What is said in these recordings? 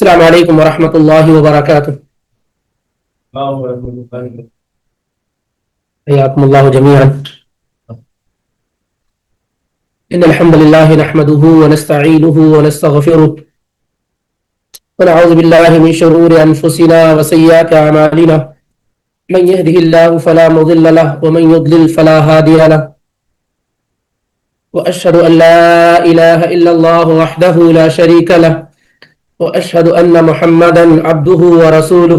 السلام علیکم ورحمۃ اللہ وبرکاتہ۔ حیاکم اللہ جميعا۔ ان الحمد لله نحمده ونستعینه ونستغفره ونعوذ بالله من شرور انفسنا وسیئات اعمالنا، من يهده الله فلا مضل له ومن يضلل فلا هادي له، واشهد ان لا اله الا الله وحده لا شريك له، واشهد ان محمدا عبده ورسوله۔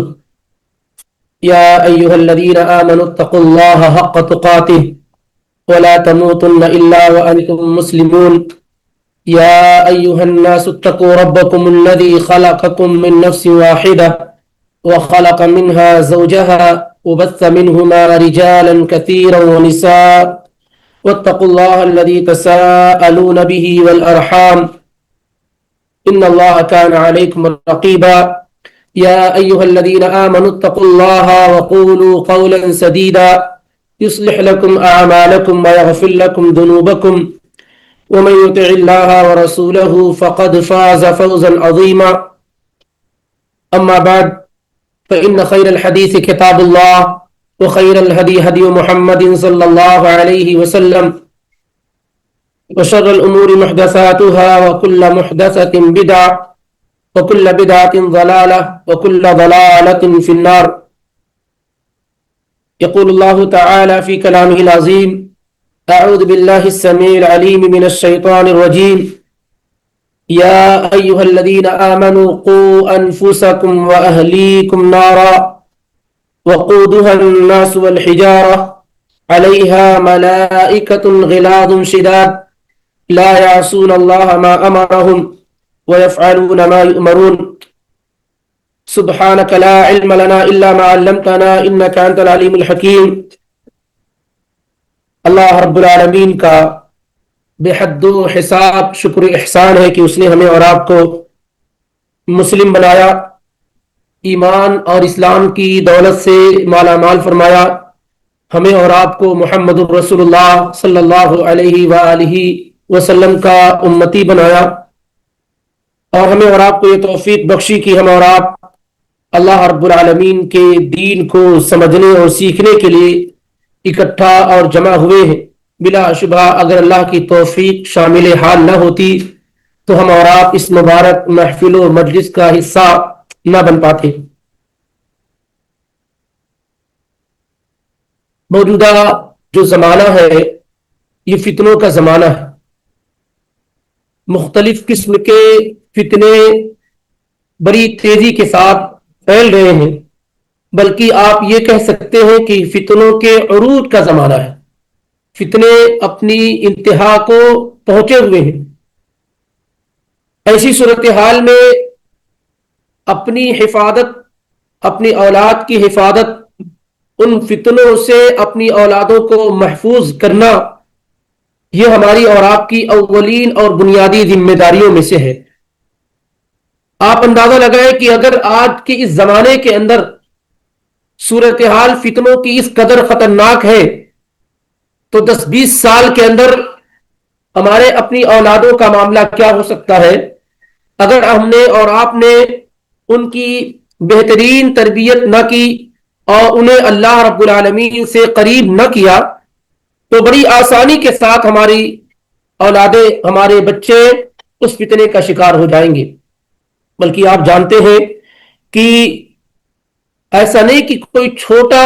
يا ايها الذين امنوا اتقوا الله حق تقاته ولا تموتن الا وانتم مسلمون۔ يا ايها الناس اتقوا ربكم الذي خلقكم من نفس واحده وخلق منها زوجها وبث منهما رجالا كثيرا ونساء، واتقوا الله الذي تساءلون به والارحام ان الله كان عليكم رقيبا۔ يا ايها الذين امنوا اتقوا الله وقولوا قولا سديدا يصلح لكم اعمالكم ويغفر لكم ذنوبكم، ومن يطع الله ورسوله فقد فاز فوزا عظيما۔ اما بعد فان خير الحديث كتاب الله، وخير الهدي هدي محمد صلى الله عليه وسلم، وشر الامور محدثاتها وكل محدثة بدعة وكل بدعة ضلالة وكل ضلالة في النار۔ يقول الله تعالى في كلامه العظيم: أعوذ بالله السميع العليم من الشيطان الرجيم، يا أيها الذين آمنوا قوا أنفسكم وأهليكم نارا وقودها الناس والحجارة عليها ملائكة غلاظ شداد لا يعصون الله ما أمرهم ويفعلون ما يؤمرون۔ سبحانك لا علم لنا إلا ما علمتنا إنك أنت العليم الحكيم۔ اللہ رب العالمین کا بے حد و حساب شکر احسان ہے کہ اس نے ہمیں اور آپ کو مسلم بنایا، ایمان اور اسلام کی دولت سے مالا مال فرمایا، ہمیں اور آپ کو محمد الرسول اللہ صلی اللہ علیہ وآلہ وسلم کا امتی بنایا، اور ہمیں اور آپ کو یہ توفیق بخشی کہ ہم اور آپ اللہ رب العالمین کے دین کو سمجھنے اور سیکھنے کے لیے اکٹھا اور جمع ہوئے ہیں۔ بلا شبہ اگر اللہ کی توفیق شامل حال نہ ہوتی تو ہم اور آپ اس مبارک محفل و مجلس کا حصہ نہ بن پاتے۔ موجودہ جو زمانہ ہے یہ فتنوں کا زمانہ ہے، مختلف قسم کے فتنے بڑی تیزی کے ساتھ پھیل رہے ہیں، بلکہ آپ یہ کہہ سکتے ہیں کہ فتنوں کے عروج کا زمانہ ہے۔ فتنے اپنی انتہا کو پہنچے ہوئے ہیں۔ ایسی صورتحال میں اپنی حفاظت، اپنی اولاد کی حفاظت، ان فتنوں سے اپنی اولادوں کو محفوظ کرنا، یہ ہماری اور آپ کی اولین اور بنیادی ذمہ داریوں میں سے ہے۔ آپ اندازہ لگائیں کہ اگر آج کے اس زمانے کے اندر صورتحال فتنوں کی اس قدر خطرناک ہے تو 10-20 سال کے اندر ہمارے اپنی اولادوں کا معاملہ کیا ہو سکتا ہے اگر ہم نے اور آپ نے ان کی بہترین تربیت نہ کی اور انہیں اللہ رب العالمین سے قریب نہ کیا تو بڑی آسانی کے ساتھ ہماری اولادیں، ہمارے بچے اس فتنے کا شکار ہو جائیں گے۔ بلکہ آپ جانتے ہیں کہ ایسا نہیں کہ کوئی چھوٹا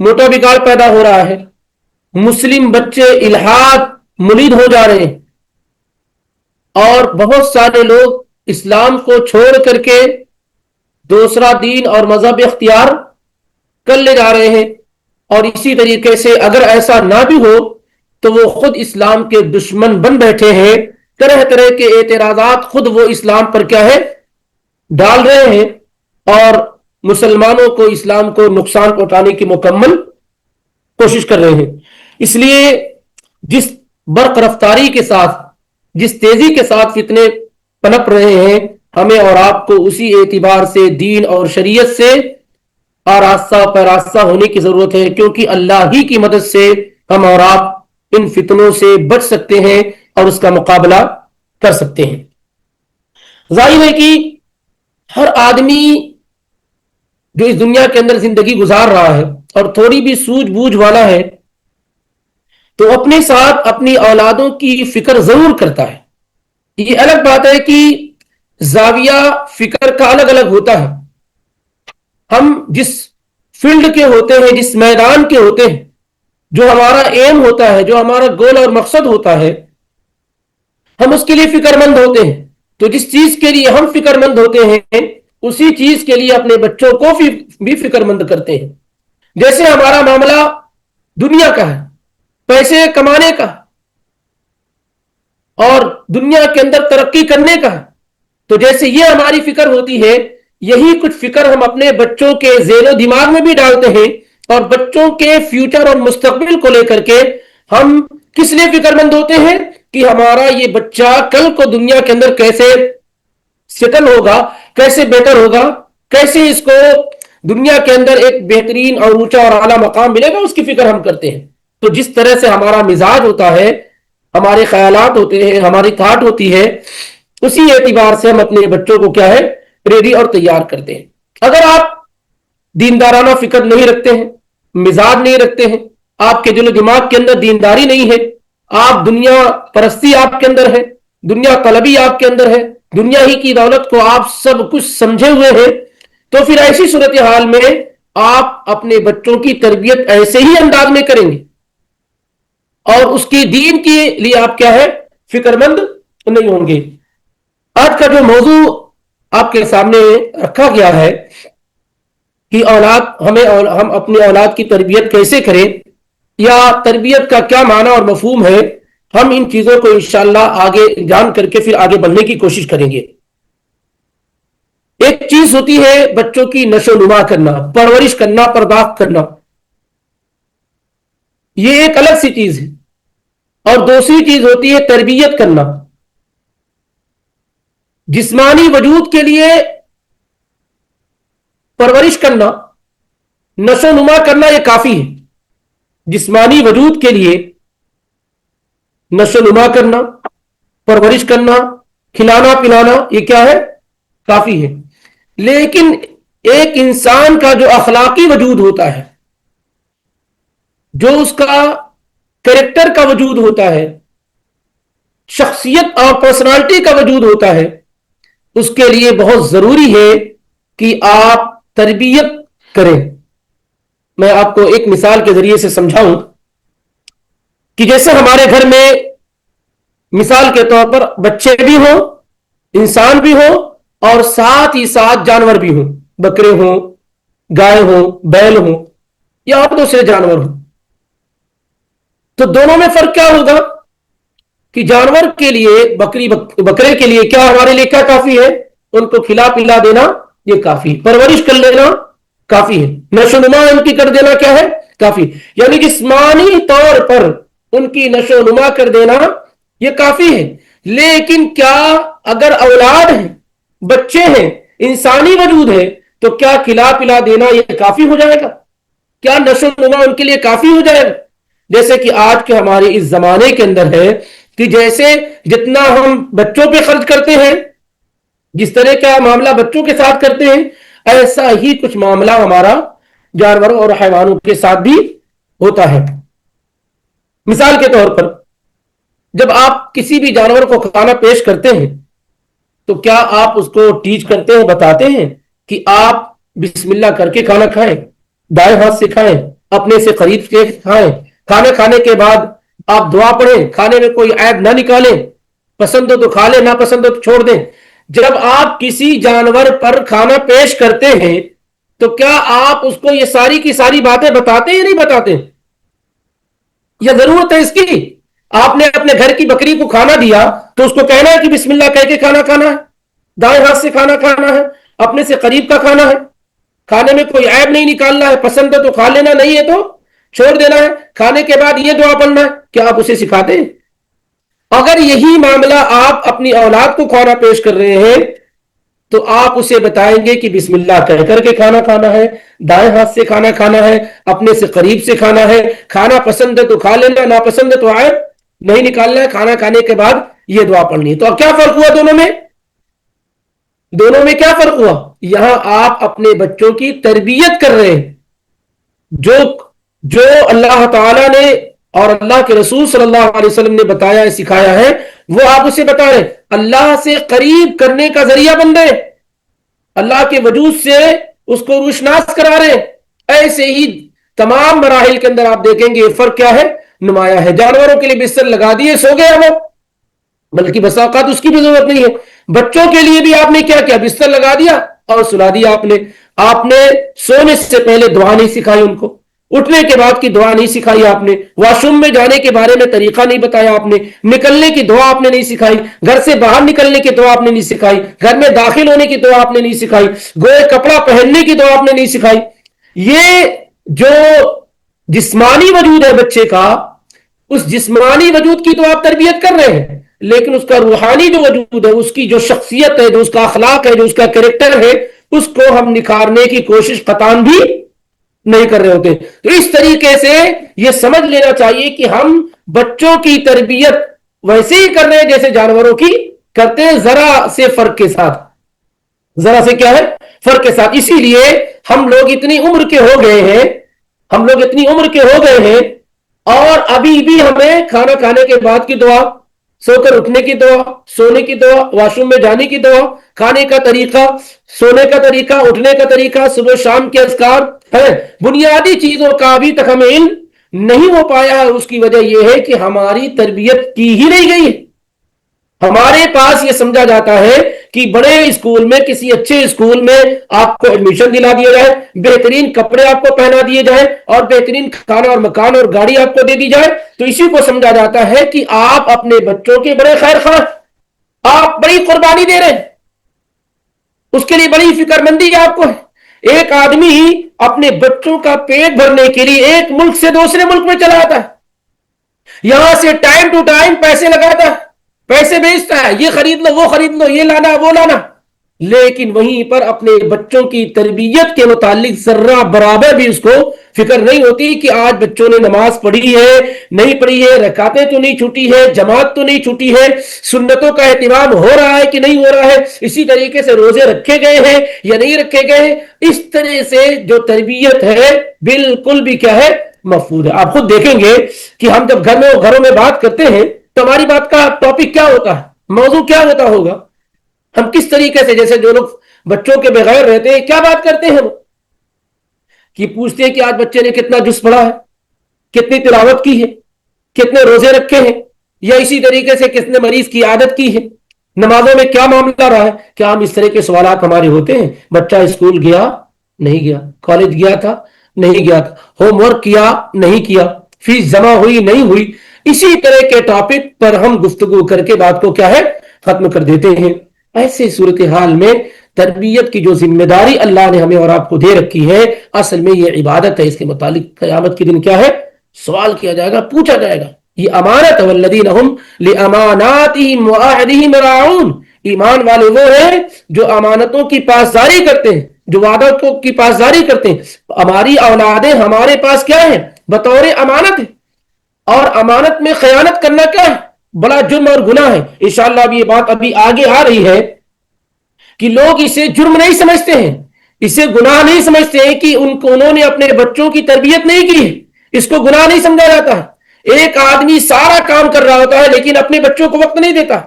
موٹا بگاڑ پیدا ہو رہا ہے، مسلم بچے الحاد مرید ہو جا رہے ہیں، اور بہت سارے لوگ اسلام کو چھوڑ کر کے دوسرا دین اور مذہب اختیار کر لے جا رہے ہیں، اور اسی طریقے سے اگر ایسا نہ بھی ہو تو وہ خود اسلام کے دشمن بن بیٹھے ہیں، طرح طرح کے اعتراضات خود وہ اسلام پر کیا ہے ڈال رہے ہیں، اور مسلمانوں کو، اسلام کو نقصان پہنچانے کی مکمل کوشش کر رہے ہیں۔ اس لیے جس برق رفتاری کے ساتھ، جس تیزی کے ساتھ فتنے پنپ رہے ہیں، ہمیں اور آپ کو اسی اعتبار سے دین اور شریعت سے آراستہ پیراستہ ہونے کی ضرورت ہے، کیونکہ اللہ ہی کی مدد سے ہم اور آپ ان فتنوں سے بچ سکتے ہیں اور اس کا مقابلہ کر سکتے ہیں۔ ظاہر ہے کہ ہر آدمی جو اس دنیا کے اندر زندگی گزار رہا ہے اور تھوڑی بھی سوجھ بوجھ والا ہے تو اپنے ساتھ اپنی اولادوں کی فکر ضرور کرتا ہے. یہ الگ بات ہے کہ زاویہ فکر کا الگ الگ ہوتا ہے. ہم جس فیلڈ کے ہوتے ہیں، جس میدان کے ہوتے ہیں، جو ہمارا ایم ہوتا ہے، جو ہمارا گول اور مقصد ہوتا ہے، ہم اس کے لیے فکر مند ہوتے ہیں. تو جس چیز کے لیے ہم فکر مند ہوتے ہیں اسی چیز کے لیے اپنے بچوں کو بھی فکر مند کرتے ہیں. جیسے ہمارا معاملہ دنیا کا ہے، پیسے کمانے کا اور دنیا کے اندر ترقی کرنے کا ہے، تو جیسے یہ ہماری فکر ہوتی ہے، یہی کچھ فکر ہم اپنے بچوں کے ذہن و دماغ میں بھی ڈالتے ہیں. اور بچوں کے فیوچر اور مستقبل کو لے کر کے ہم کس لیے فکر مند ہوتے ہیں کہ ہمارا یہ بچہ کل کو دنیا کے اندر کیسے سیٹل ہوگا، کیسے بیٹر ہوگا، کیسے اس کو دنیا کے اندر ایک بہترین اور اونچا اور اعلیٰ مقام ملے گا، اس کی فکر ہم کرتے ہیں. تو جس طرح سے ہمارا مزاج ہوتا ہے، ہمارے خیالات ہوتے ہیں، ہماری تھاٹ ہوتی ہے، اسی اعتبار سے ہم اپنے بچوں کو کیا ہے ریڈی اور تیار کرتے ہیں. اگر آپ دیندارانہ فکر نہیں رکھتے ہیں، مزاج نہیں رکھتے ہیں، آپ کے دل و دماغ کے اندر دینداری نہیں ہے، آپ دنیا پرستی آپ کے اندر ہے، دنیا طلبی آپ کے اندر ہے، دنیا ہی کی دولت کو آپ سب کچھ سمجھے ہوئے ہیں، تو پھر ایسی صورتحال میں آپ اپنے بچوں کی تربیت ایسے ہی انداز میں کریں گے اور اس کی دین کے لیے آپ کیا ہے فکر مند نہیں ہوں گے. آج کا جو موضوع آپ کے سامنے رکھا گیا ہے کہ ہم اپنی اولاد کی تربیت کیسے کریں یا تربیت کا کیا معنی اور مفہوم ہے، ہم ان چیزوں کو انشاءاللہ آگے جان کر کے پھر آگے بڑھنے کی کوشش کریں گے. ایک چیز ہوتی ہے بچوں کی نشو نما کرنا، پرورش کرنا، پرداخت کرنا، یہ ایک الگ سی چیز ہے. اور دوسری چیز ہوتی ہے تربیت کرنا. جسمانی وجود کے لیے پرورش کرنا، نشو نما کرنا یہ کافی ہے. جسمانی وجود کے لیے نشو نما کرنا، پرورش کرنا، کھلانا پلانا یہ کیا ہے کافی ہے. لیکن ایک انسان کا جو اخلاقی وجود ہوتا ہے، جو اس کا کریکٹر کا وجود ہوتا ہے، شخصیت اور پرسنالٹی کا وجود ہوتا ہے، اس کے لیے بہت ضروری ہے کہ آپ تربیت کریں. میں آپ کو ایک مثال کے ذریعے سے سمجھاؤں کہ جیسے ہمارے گھر میں مثال کے طور پر بچے بھی ہوں، انسان بھی ہوں اور ساتھ ہی ساتھ جانور بھی ہوں، بکرے ہوں، گائے ہوں، بیل ہوں یا اور دوسرے جانور ہوں. تو دونوں میں فرق کیا ہوگا کہ جانور کے لیے بکرے کے لیے کیا ہمارے لیے کیا کافی ہے، ان کو کھلا پلا دینا یہ کافی، پرورش کر لینا کافی ہے، نشو نما ان کی کر دینا کیا ہے کافی. یعنی جسمانی طور پر ان کی نشو نما کر دینا یہ کافی ہے. لیکن کیا اگر اولاد ہیں، بچے ہیں، انسانی وجود ہے، تو کیا کھلا پلا دینا یہ کافی ہو جائے گا؟ کیا نشو نما ان کے لیے کافی ہو جائے گا؟ جیسے کہ آج کے ہمارے اس زمانے کے اندر ہے کہ جیسے جتنا ہم بچوں پہ خرچ کرتے ہیں، جس طرح کا معاملہ بچوں کے ساتھ کرتے ہیں، ایسا ہی کچھ معاملہ ہمارا جانوروں اور حیوانوں کے ساتھ بھی ہوتا ہے. مثال کے طور پر جب آپ کسی بھی جانور کو کھانا پیش کرتے ہیں تو کیا آپ اس کو ٹیچ کرتے ہیں، بتاتے ہیں کہ آپ بسم اللہ کر کے کھانا کھائیں، دائیں ہاتھ سے کھائیں، اپنے سے قریب کے کھائیں، کھانا کھانے کے بعد آپ دعا پڑھیں، کھانے میں کوئی عیب نہ نکالیں، پسند ہو تو کھا لیں، نہ پسند ہو تو چھوڑ دیں. جب آپ کسی جانور پر کھانا پیش کرتے ہیں تو کیا آپ اس کو یہ ساری کی ساری باتیں بتاتے ہیں یا نہیں بتاتے؟ یہ ضرورت ہے اس کی. آپ نے اپنے گھر کی بکری کو کھانا دیا تو اس کو کہنا ہے کہ بسم اللہ کہہ کے کھانا کھانا ہے، دائیں ہاتھ سے کھانا کھانا ہے، اپنے سے قریب کا کھانا ہے، کھانے میں کوئی عیب نہیں نکالنا ہے، پسند ہے تو کھا لینا، نہیں ہے تو چھوڑ دینا ہے، کھانے کے بعد یہ دعا پڑھنا ہے. کیا آپ اسے سکھاتے ہیں؟ اگر یہی معاملہ آپ اپنی اولاد کو کھانا پیش کر رہے ہیں تو آپ اسے بتائیں گے کہ بسم اللہ کہہ کر کے کھانا کھانا ہے، دائیں ہاتھ سے کھانا کھانا ہے، اپنے سے قریب سے کھانا ہے، کھانا پسند ہے تو کھا لینا، ناپسند ہے تو عیب نہیں نکالنا ہے، کھانا کھانے کے بعد یہ دعا پڑھنی ہے. تو اب کیا فرق ہوا دونوں میں؟ دونوں میں کیا فرق ہوا؟ یہاں آپ اپنے بچوں کی تربیت کر رہے ہیں، جو جو اللہ تعالی نے اور اللہ کے رسول صلی اللہ علیہ وسلم نے بتایا ہے، سکھایا ہے، وہ آپ اسے بتا رہے ہیں، اللہ سے قریب کرنے کا ذریعہ بن رہے، اللہ کے وجود سے اس کو روشناس کرا رہے۔ ایسے ہی تمام مراحل کے اندر آپ دیکھیں گے فرق کیا ہے، نمایاں ہے۔ جانوروں کے لیے بستر لگا دیے، سو گیا وہ، بلکہ بسا اوقات اس کی بھی ضرورت نہیں ہے۔ بچوں کے لیے بھی آپ نے کیا کیا، بستر لگا دیا اور سلا دیا۔ آپ نے سونے سے پہلے دعا نہیں سکھائی ان کو، اٹھنے کے بعد کی دعا نہیں سکھائی آپ نے، واش روم میں جانے کے بارے میں طریقہ نہیں بتایا آپ نے، نکلنے کی دعا آپ نے نہیں سکھائی، گھر سے باہر نکلنے کی دعا آپ نے نہیں سکھائی، گھر میں داخل ہونے کی دعا آپ نے نہیں سکھائی، گوئے کپڑا پہننے کی دعا آپ نے نہیں سکھائی۔ یہ جو جسمانی وجود ہے بچے کا، اس جسمانی وجود کی تو آپ تربیت کر رہے ہیں، لیکن اس کا روحانی جو وجود ہے، اس کی جو شخصیت ہے، جو اس کا اخلاق ہے، جو اس کا کریکٹر ہے، اس کو ہم نکھارنے کی کوشش قطعاً بھی نہیں کر رہے ہوتے۔ تو اس طریقے سے یہ سمجھ لینا چاہیے کہ ہم بچوں کی تربیت ویسے ہی کر رہے ہیں جیسے جانوروں کی کرتے ہیں، ذرا سے فرق کے ساتھ، ذرا سے کیا ہے، فرق کے ساتھ۔ اسی لیے ہم لوگ اتنی عمر کے ہو گئے ہیں، ہم لوگ اتنی عمر کے ہو گئے ہیں اور ابھی بھی ہمیں کھانا کھانے کے بعد کی دعا، سو کر اٹھنے کی دعا، سونے کی دعا، واش روم میں جانے کی دعا، کھانے کا طریقہ، سونے کا طریقہ، اٹھنے کا طریقہ، صبح شام کے اذکار ہے، بنیادی چیزوں کا ابھی تک ہمیں علم نہیں ہو پایا ہے۔ اس کی وجہ یہ ہے کہ ہماری تربیت کی ہی نہیں گئی ہے۔ ہمارے پاس یہ سمجھا جاتا ہے کہ بڑے اسکول میں، کسی اچھے اسکول میں آپ کو ایڈمیشن دلا دیا جائے، بہترین کپڑے آپ کو پہنا دیے جائیں اور بہترین کھانا اور مکان اور گاڑی آپ کو دے دی جائے، تو اسی کو سمجھا جاتا ہے کہ آپ اپنے بچوں کے بڑے خیر خواہ، آپ بڑی قربانی دے رہے ہیں، اس کے لیے بڑی فکر مندی آپ کو ہے۔ ایک آدمی اپنے بچوں کا پیٹ بھرنے کے لیے ایک ملک سے دوسرے ملک میں چلا جاتا ہے، یہاں سے ٹائم ٹو ٹائم پیسے لگاتا ہے، پیسے بیچتا ہے، یہ خرید لو، وہ خرید لو، یہ لانا، وہ لانا، لیکن وہیں پر اپنے بچوں کی تربیت کے متعلق ذرہ برابر بھی اس کو فکر نہیں ہوتی کہ آج بچوں نے نماز پڑھی ہے نہیں پڑھی ہے، رکعتیں تو نہیں چھوٹی ہے، جماعت تو نہیں چھوٹی ہے، سنتوں کا اہتمام ہو رہا ہے کہ نہیں ہو رہا ہے، اسی طریقے سے روزے رکھے گئے ہیں یا نہیں رکھے گئے ہیں۔ اس طرح سے جو تربیت ہے بالکل بھی کیا ہے، مفقود ہے۔ آپ خود دیکھیں گے کہ ہم جب گھروں میں بات کرتے ہیں تو ہماری بات کا ٹاپک کیا ہوتا ہے، موضوع کیا ہوتا ہوگا، ہم کس طریقے سے، جیسے جو لوگ بچوں کے بغیر رہتے ہیں کیا بات کرتے ہیں، کہ پوچھتے ہیں کہ آج بچے نے کتنا جز پڑھا ہے، کتنی تلاوت کی ہے، کتنے روزے رکھے ہیں، یا اسی طریقے سے کس نے مریض کی عادت کی ہے، نمازوں میں کیا معاملہ رہا ہے۔ کیا ہم اس طرح کے سوالات ہمارے ہوتے ہیں؟ بچہ اسکول گیا نہیں گیا، کالج گیا تھا نہیں گیا تھا، ہوم ورک کیا نہیں کیا، فیس جمع ہوئی نہیں ہوئی، اسی طرح کے ٹاپک پر ہم گفتگو کر کے بات کو کیا ہے، ختم کر دیتے ہیں۔ ایسے صورتحال میں تربیت کی جو ذمہ داری اللہ نے ہمیں اور آپ کو دے رکھی ہے، اصل میں یہ عبادت ہے۔ اس کے متعلق قیامت کے دن کیا ہے، سوال کیا جائے گا، پوچھا جائے گا۔ یہ امانت ہے، والذین هم لاماناتهم وعهدهم راعون۔ ایمان والے وہ ہیں جو امانتوں کی پاسداری کرتے ہیں، جو وعدوں کی پاسداری کرتے ہیں۔ ہماری اولادیں ہمارے پاس کیا ہیں، بطور امانت ہے، اور امانت میں خیانت کرنا کیا ہے، بڑا جرم اور گناہ ہے۔ انشاءاللہ اب یہ بات ابھی آگے آ رہی ہے کہ لوگ اسے جرم نہیں سمجھتے ہیں، اسے گناہ نہیں سمجھتے ہیں کہ انہوں نے اپنے بچوں کی تربیت نہیں کی ہے، اس کو گناہ نہیں سمجھا جاتا ہے۔ ایک آدمی سارا کام کر رہا ہوتا ہے لیکن اپنے بچوں کو وقت نہیں دیتا۔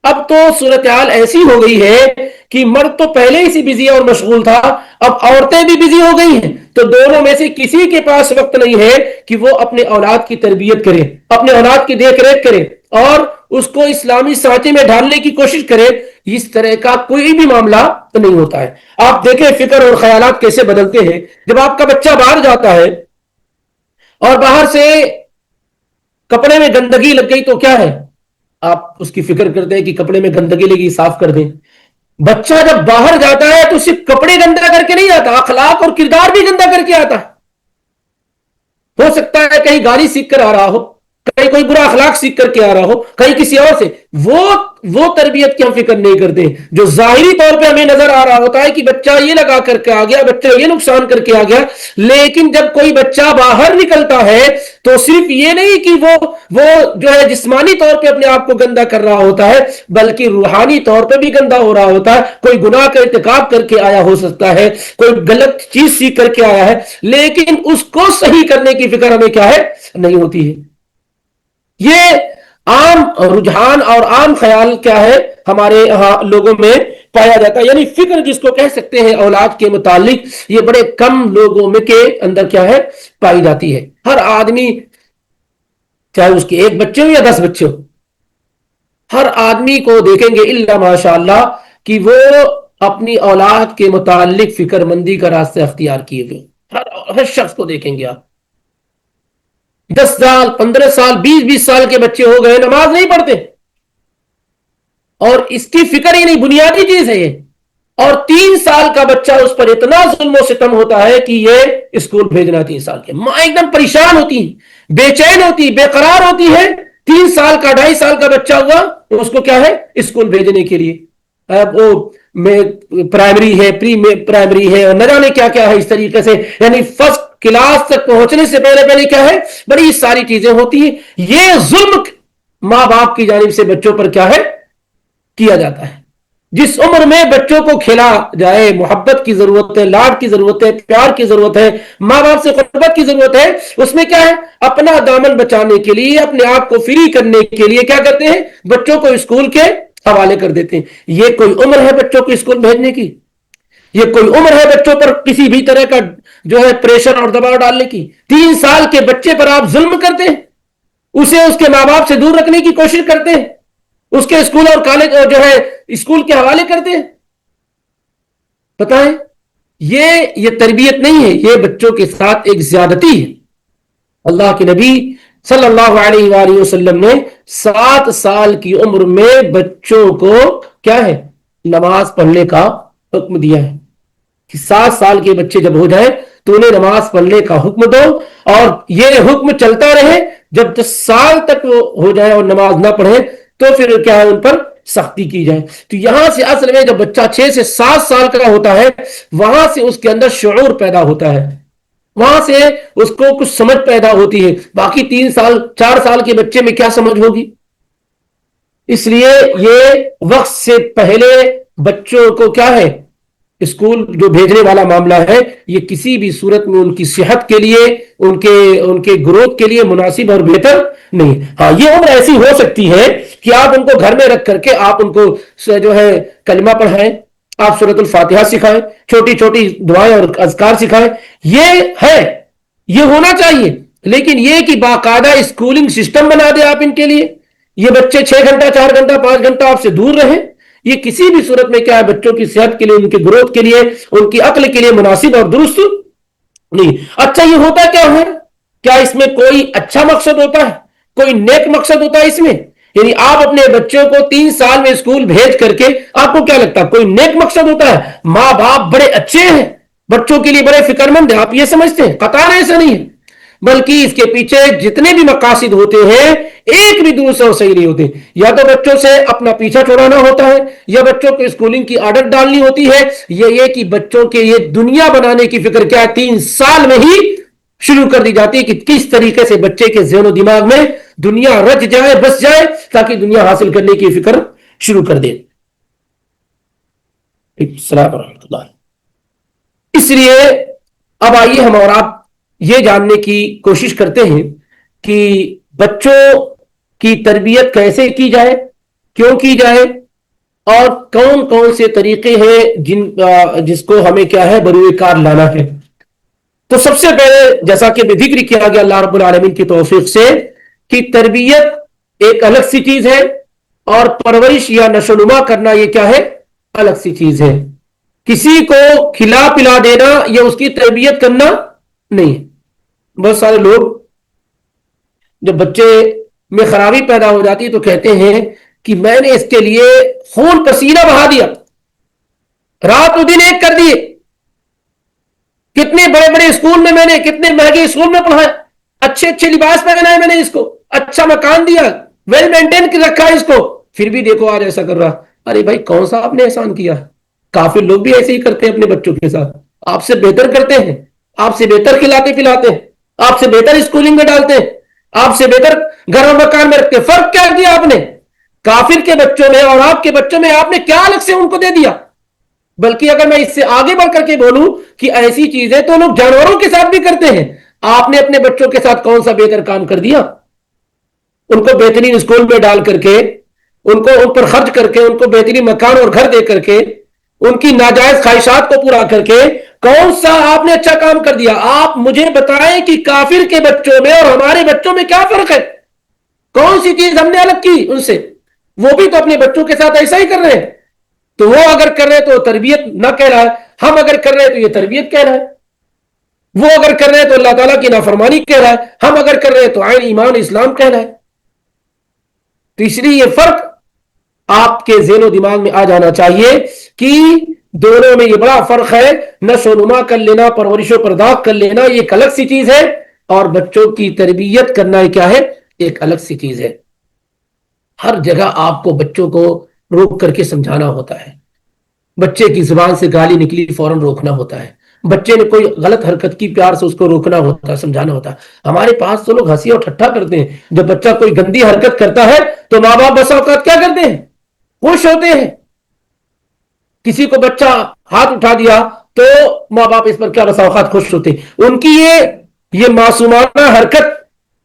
اب تو صورتحال ایسی ہو گئی ہے کہ مرد تو پہلے ہی سے بزی اور مشغول تھا، اب عورتیں بھی بزی ہو گئی ہیں، تو دونوں میں سے کسی کے پاس وقت نہیں ہے کہ وہ اپنے اولاد کی تربیت کرے، اپنے اولاد کی دیکھ ریکھ کرے اور اس کو اسلامی سانچے میں ڈالنے کی کوشش کرے۔ اس طرح کا کوئی بھی معاملہ نہیں ہوتا ہے۔ آپ دیکھیں فکر اور خیالات کیسے بدلتے ہیں۔ جب آپ کا بچہ باہر جاتا ہے اور باہر سے کپڑے میں گندگی لگ گئی تو کیا ہے، آپ اس کی فکر کرتے ہیں کہ کپڑے میں گندگی لگی، صاف کر دیں۔ بچہ جب باہر جاتا ہے تو صرف کپڑے گندا کر کے نہیں آتا، اخلاق اور کردار بھی گندا کر کے آتا ہے۔ ہو سکتا ہے کہیں گاڑی سیکھ کر آ رہا ہو، کہیں کوئی برا اخلاق سیکھ کر کے آ رہا ہو، کہیں کسی اور سے، وہ تربیت کی ہم فکر نہیں کرتے، جو ظاہری طور پہ ہمیں نظر آ رہا ہوتا ہے کہ بچہ یہ لگا کر کے آ گیا، بچہ یہ نقصان کر کے آ گیا، لیکن جب کوئی بچہ باہر نکلتا ہے تو صرف یہ نہیں کہ وہ جو ہے جسمانی طور پہ اپنے آپ کو گندا کر رہا ہوتا ہے، بلکہ روحانی طور پہ بھی گندا ہو رہا ہوتا ہے، کوئی گناہ کا ارتکاب کر کے آیا ہو سکتا ہے، کوئی غلط چیز سیکھ کر کے آیا ہے، لیکن اس کو صحیح کرنے کی فکر ہمیں کیا ہے، نہیں ہوتی ہے۔ یہ عام رجحان اور عام خیال کیا ہے ہمارے یہاں لوگوں میں پایا جاتا ہے، یعنی فکر جس کو کہہ سکتے ہیں اولاد کے متعلق، یہ بڑے کم لوگوں میں کے اندر کیا ہے پائی جاتی ہے۔ ہر آدمی چاہے اس کے ایک بچے ہو یا 10 بچے ہو، ہر آدمی کو دیکھیں گے الا ماشاء اللہ کہ وہ اپنی اولاد کے متعلق فکر مندی کا راستہ اختیار کیے ہوئے، ہر شخص کو دیکھیں گے آپ، 10 سال 15 سال 20 سال کے بچے ہو گئے، نماز نہیں پڑھتے اور اس کی فکر ہی نہیں، بنیادی چیز ہے یہ، اور 3 سال کا بچہ اس پر اتنا ظلم و ستم ہوتا ہے کہ یہ اسکول بھیجنا، 3 سال کے ماں ایک دم پریشان ہوتی ہے، بے چین ہوتی ہے، بے قرار ہوتی ہے، 3 سال کا 2.5 سال کا بچہ ہوا اس کو کیا ہے اسکول بھیجنے کے لیے، وہ پرائمری ہے، پری پرائمری ہے، اور نہ جانے کیا کیا ہے اس طریقے سے، یعنی فرسٹ کلاس تک پہنچنے سے پہلے کیا ہے بڑی ساری چیزیں ہوتی ہیں۔ یہ ظلم ماں باپ کی جانب سے بچوں پر کیا ہے کیا جاتا ہے۔ جس عمر میں بچوں کو کھلا جائے، محبت کی ضرورت ہے، لاڈ کی ضرورت ہے، پیار کی ضرورت ہے، ماں باپ سے قربت کی ضرورت ہے، اس میں کیا ہے اپنا دامن بچانے کے لیے، اپنے آپ کو فری کرنے کے لیے کیا کرتے ہیں بچوں کو اسکول کے حوالے کر دیتے ہیں۔ یہ کوئی عمر ہے بچوں کو اسکول بھیجنے کی؟ یہ کوئی عمر ہے بچوں پر کسی بھی طرح کا جو ہے پریشر اور دباؤ ڈالنے کی؟ 3 سال کے بچے پر آپ ظلم کرتے ہیں، اسے اس کے ماں باپ سے دور رکھنے کی کوشش کرتے ہیں، اس کے اسکول اور کالج جو ہے اسکول کے حوالے کرتے ہیں۔ پتہ ہے یہ تربیت نہیں ہے، یہ بچوں کے ساتھ ایک زیادتی ہے۔ اللہ کے نبی صلی اللہ علیہ وآلہ وسلم نے 7 سال کی عمر میں بچوں کو کیا ہے نماز پڑھنے کا حکم دیا ہے کہ 7 سال کے بچے جب ہو جائیں تو انہیں نماز پڑھنے کا حکم دو، اور یہ حکم چلتا رہے، جب 10 سال تک وہ ہو جائے اور نماز نہ پڑھے تو پھر کیا ہے ان پر سختی کی جائے۔ تو یہاں سے اصل میں جب بچہ 6 سے 7 سال کا ہوتا ہے وہاں سے اس کے اندر شعور پیدا ہوتا ہے، وہاں سے اس کو کچھ سمجھ پیدا ہوتی ہے۔ باقی 3 سال 4 سال کے بچے میں کیا سمجھ ہوگی؟ اس لیے یہ وقت سے پہلے بچوں کو کیا ہے اسکول جو بھیجنے والا معاملہ ہے یہ کسی بھی صورت میں ان کی صحت کے لیے، ان کے گروتھ کے لیے مناسب اور بہتر نہیں۔ ہاں یہ عمر ایسی ہو سکتی ہے کہ آپ ان کو گھر میں رکھ کر کے آپ ان کو جو ہے کلمہ پڑھائیں، آپ سورۃ الفاتحہ سکھائیں، چھوٹی چھوٹی دعائیں اور اذکار سکھائیں، یہ ہے، یہ ہونا چاہیے، لیکن یہ کہ باقاعدہ اسکولنگ سسٹم بنا دے آپ ان کے لیے، یہ بچے 6 گھنٹہ 4 گھنٹہ 5 گھنٹہ آپ سے دور رہیں، یہ کسی بھی صورت میں کیا ہے بچوں کی صحت کے لیے، ان کے گروتھ کے لیے، ان کی عقل کے لیے مناسب اور درست نہیں۔ اچھا یہ ہوتا کیا ہے؟ کیا اس میں کوئی اچھا مقصد ہوتا ہے، کوئی نیک مقصد ہوتا ہے اس میں؟ یعنی آپ اپنے بچوں کو 3 سال میں اسکول بھیج کر کے آپ کو کیا لگتا ہے کوئی نیک مقصد ہوتا ہے؟ ماں باپ بڑے اچھے ہیں، بچوں کے لیے بڑے فکر مند ہیں، آپ یہ سمجھتے ہیں؟ قطعاً ایسا نہیں ہے، بلکہ اس کے پیچھے جتنے بھی مقاصد ہوتے ہیں ایک بھی دوسرے اور صحیح نہیں ہوتے۔ یا تو بچوں سے اپنا پیچھا چھڑانا ہوتا ہے، یا بچوں کو اسکولنگ کی عادت ڈالنی ہوتی ہے، یہ کہ بچوں کے یہ دنیا بنانے کی فکر کیا 3 سال میں ہی شروع کر دی جاتی ہے کہ کس طریقے سے بچے کے ذہن و دماغ میں دنیا رچ جائے، بس جائے، تاکہ دنیا حاصل کرنے کی فکر شروع کر دے۔ السلام ورحمۃ اللہ۔ اس لیے اب آئیے ہم اور آپ یہ جاننے کی کوشش کرتے ہیں کہ بچوں کی تربیت کیسے کی جائے، کیوں کی جائے، اور کون کون سے طریقے ہیں جس کو ہمیں کیا ہے بروئے کار لانا ہے۔ تو سب سے پہلے جیسا کہ ذکر کیا گیا اللہ رب العالمین کی توفیق سے کہ تربیت ایک الگ سی چیز ہے، اور پرورش یا نشو و نما کرنا یہ کیا ہے الگ سی چیز ہے۔ کسی کو کھلا پلا دینا یا اس کی تربیت کرنا نہیں ہے۔ بہت سارے لوگ جب بچے میں خرابی پیدا ہو جاتی ہے تو کہتے ہیں کہ میں نے اس کے لیے خون پسینہ بہا دیا، رات و دن ایک کر دیے، کتنے بڑے بڑے اسکول میں نے کتنے مہنگے اسکول میں پڑھایا، اچھے اچھے لباس پہنائے میں نے اس کو، اچھا مکان دیا, ویل مینٹین رکھا ہے اس کو, پھر بھی دیکھو آج ایسا کر رہا. ارے بھائی کون سا آپ نے احسان کیا؟ کافر لوگ بھی ایسے ہی کرتے ہیں اپنے بچوں کے ساتھ, آپ سے بہتر کرتے ہیں, آپ سے بہتر کھلاتے پلاتے ہیں, آپ سے بہتر اسکولنگ میں ڈالتے ہیں, آپ سے بہتر گھر و مکان میں رکھتے ہیں. فرق کیا کیا آپ نے کافر کے بچوں میں اور آپ کے بچوں میں؟ آپ نے کیا الگ سے ان کو دے دیا؟ بلکہ اگر میں اس سے آگے بڑھ کر کے بولوں کہ ایسی چیزیں تو لوگ جانوروں کے ساتھ بھی کرتے ہیں. آپ نے اپنے بچوں کے ساتھ کون سا بہتر کام کر دیا؟ ان کو بہترین اسکول میں ڈال کر کے, ان کو ان پر خرچ کر کے, ان کو بہترین مکان اور گھر دے کر کے, ان کی ناجائز خواہشات کو پورا کر کے کون سا آپ نے اچھا کام کر دیا؟ آپ مجھے بتائیں کہ کافر کے بچوں میں اور ہمارے بچوں میں کیا فرق ہے؟ کون سی چیز ہم نے الگ کی ان سے؟ وہ بھی تو اپنے بچوں کے ساتھ ایسا ہی کر رہے ہیں. تو وہ اگر کر رہے تو تربیت نہ کہہ رہا ہے, ہم اگر کر رہے تو یہ تربیت کہہ رہا ہے. وہ اگر کر رہے تو اللہ تعالیٰ کی نافرمانی کہہ رہا ہے, ہم اگر کر رہے تو عین ایمان اسلام کہہ رہا ہے. تو اس لیے یہ فرق آپ کے ذہن و دماغ میں آ جانا چاہیے کہ دونوں میں یہ بڑا فرق ہے. نشو و نما کر لینا, پرورش و پرداخت کر لینا, یہ ایک الگ سی چیز ہے, اور بچوں کی تربیت کرنا کیا ہے, ایک الگ سی چیز ہے. ہر جگہ آپ کو بچوں کو روک کر کے سمجھانا ہوتا ہے. بچے کی زبان سے گالی نکلی فوراً روکنا ہوتا ہے. بچے نے کوئی غلط حرکت کی, پیار سے اس کو روکنا ہوتا ہے, سمجھانا ہوتا ہے. ہمارے پاس تو لوگ ہنسی اور ٹھٹھا کرتے ہیں. جب بچہ کوئی گندی حرکت کرتا ہے تو ماں باپ بسا اوقات کیا کرتے ہیں, خوش ہوتے ہیں. کسی کو بچہ ہاتھ اٹھا دیا تو ماں باپ اس پر کیا بسا اوقات خوش ہوتے ہیں. ان کی یہ معصومانہ حرکت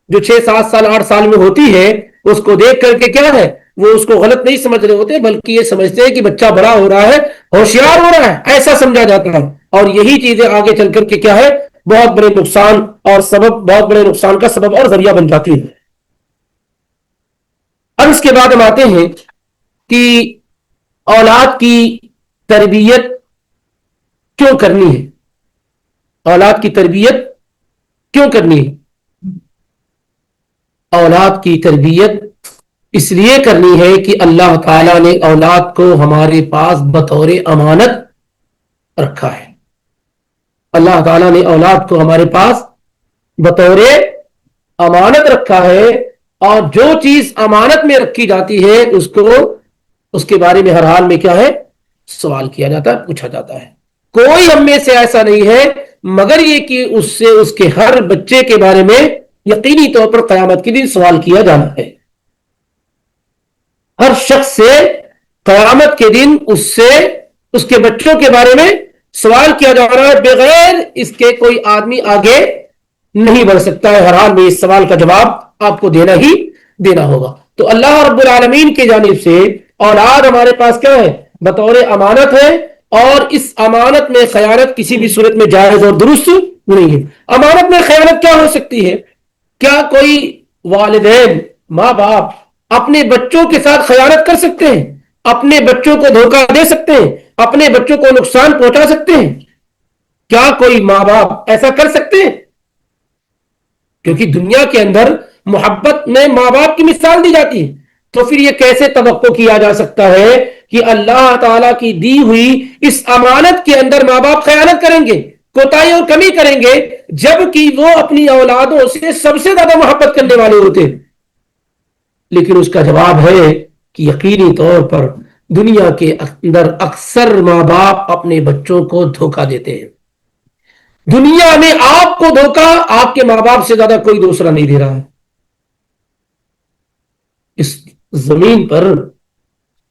جو 6 7 سال 8 سال میں ہوتی ہے, اس کو دیکھ کر کے کیا ہے, وہ اس کو غلط نہیں سمجھ رہے ہوتے, بلکہ یہ سمجھتے ہیں کہ بچہ بڑا ہو رہا ہے, ہوشیار ہو رہا ہے, ایسا سمجھا جاتا ہے. اور یہی چیزیں آگے چل کر کے کیا ہے, بہت بڑے نقصان اور سبب, بہت بڑے نقصان کا سبب اور ذریعہ بن جاتی ہے. اب اس کے بعد ہم آتے ہیں کہ اولاد کی تربیت کیوں کرنی ہے. اولاد کی تربیت کیوں کرنی ہے؟ اولاد کی تربیت اس لیے کرنی ہے کہ اللہ تعالیٰ نے اولاد کو ہمارے پاس بطور امانت رکھا ہے. اللہ تعالیٰ نے اولاد کو ہمارے پاس بطور امانت رکھا ہے, اور جو چیز امانت میں رکھی جاتی ہے اس کے بارے میں ہر حال میں کیا ہے, سوال کیا جاتا ہے, پوچھا جاتا ہے. کوئی ہم میں سے ایسا نہیں ہے مگر یہ کہ اس سے اس کے ہر بچے کے بارے میں یقینی طور پر قیامت کے دن سوال کیا جانا ہے. ہر شخص سے قیامت کے دن اس کے بچوں کے بارے میں سوال کیا جا رہا ہے. بغیر اس کے کوئی آدمی آگے نہیں بڑھ سکتا ہے. ہر حال میں اس سوال کا جواب آپ کو دینا ہی دینا ہوگا. تو اللہ رب العالمین کی جانب سے اولاد ہمارے پاس کیا ہے, بطور امانت ہے, اور اس امانت میں خیانت کسی بھی صورت میں جائز اور درست نہیں ہے. امانت میں خیانت کیا ہو سکتی ہے؟ کیا کوئی والدین, ماں باپ اپنے بچوں کے ساتھ خیانت کر سکتے ہیں؟ اپنے بچوں کو دھوکہ دے سکتے ہیں؟ اپنے بچوں کو نقصان پہنچا سکتے ہیں؟ کیا کوئی ماں باپ ایسا کر سکتے ہیں؟ کیونکہ دنیا کے اندر محبت میں ماں باپ کی مثال دی جاتی ہے. تو پھر یہ کیسے توقع کیا جا سکتا ہے کہ اللہ تعالیٰ کی دی ہوئی اس امانت کے اندر ماں باپ خیانت کریں گے, کوتاہی اور کمی کریں گے, جبکہ وہ اپنی اولادوں سے سب سے زیادہ محبت کرنے والے ہوتے ہیں؟ لیکن اس کا جواب ہے کہ یقینی طور پر دنیا کے اندر اکثر ماں باپ اپنے بچوں کو دھوکہ دیتے ہیں. دنیا میں آپ کو دھوکہ آپ کے ماں باپ سے زیادہ کوئی دوسرا نہیں دے رہا ہے. اس زمین پر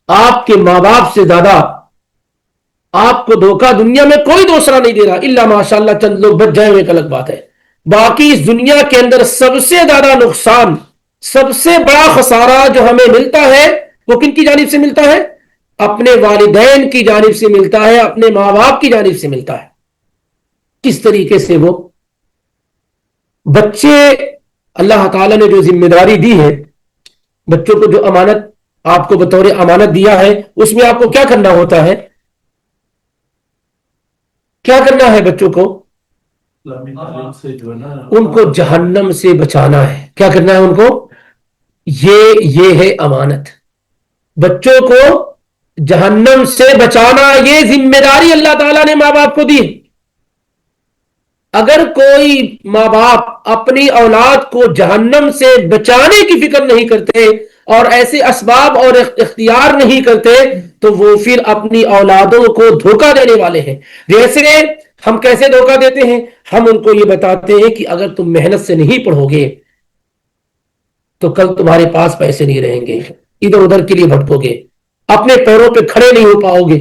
آپ کے ماں باپ سے زیادہ آپ کو دھوکہ دنیا میں کوئی دوسرا نہیں دے رہا, الا ماشاء اللہ چند لوگ بچ جائیں, ایک الگ بات ہے. باقی اس دنیا کے اندر سب سے زیادہ نقصان, سب سے بڑا خسارہ جو ہمیں ملتا ہے وہ کن کی جانب سے ملتا ہے؟ اپنے والدین کی جانب سے ملتا ہے, اپنے ماں باپ کی جانب سے ملتا ہے. کس طریقے سے؟ وہ بچے, اللہ تعالیٰ نے جو ذمہ داری دی ہے, بچوں کو جو امانت آپ کو بطور امانت دیا ہے, اس میں آپ کو کیا کرنا ہوتا ہے؟ کیا کرنا ہے بچوں کو؟ ان کو جہنم سے بچانا ہے. کیا کرنا ہے ان کو؟ یہ ہے امانت. بچوں کو جہنم سے بچانا, یہ ذمہ داری اللہ تعالیٰ نے ماں باپ کو دی. اگر کوئی ماں باپ اپنی اولاد کو جہنم سے بچانے کی فکر نہیں کرتے اور ایسے اسباب اور اختیار نہیں کرتے تو وہ پھر اپنی اولادوں کو دھوکہ دینے والے ہیں. جیسے ہم کیسے دھوکہ دیتے ہیں؟ ہم ان کو یہ بتاتے ہیں کہ اگر تم محنت سے نہیں پڑھو گے تو کل تمہارے پاس پیسے نہیں رہیں گے، ادھر ادھر کے لیے بھٹکو گے، اپنے پیروں پہ کھڑے نہیں ہو پاؤ گے.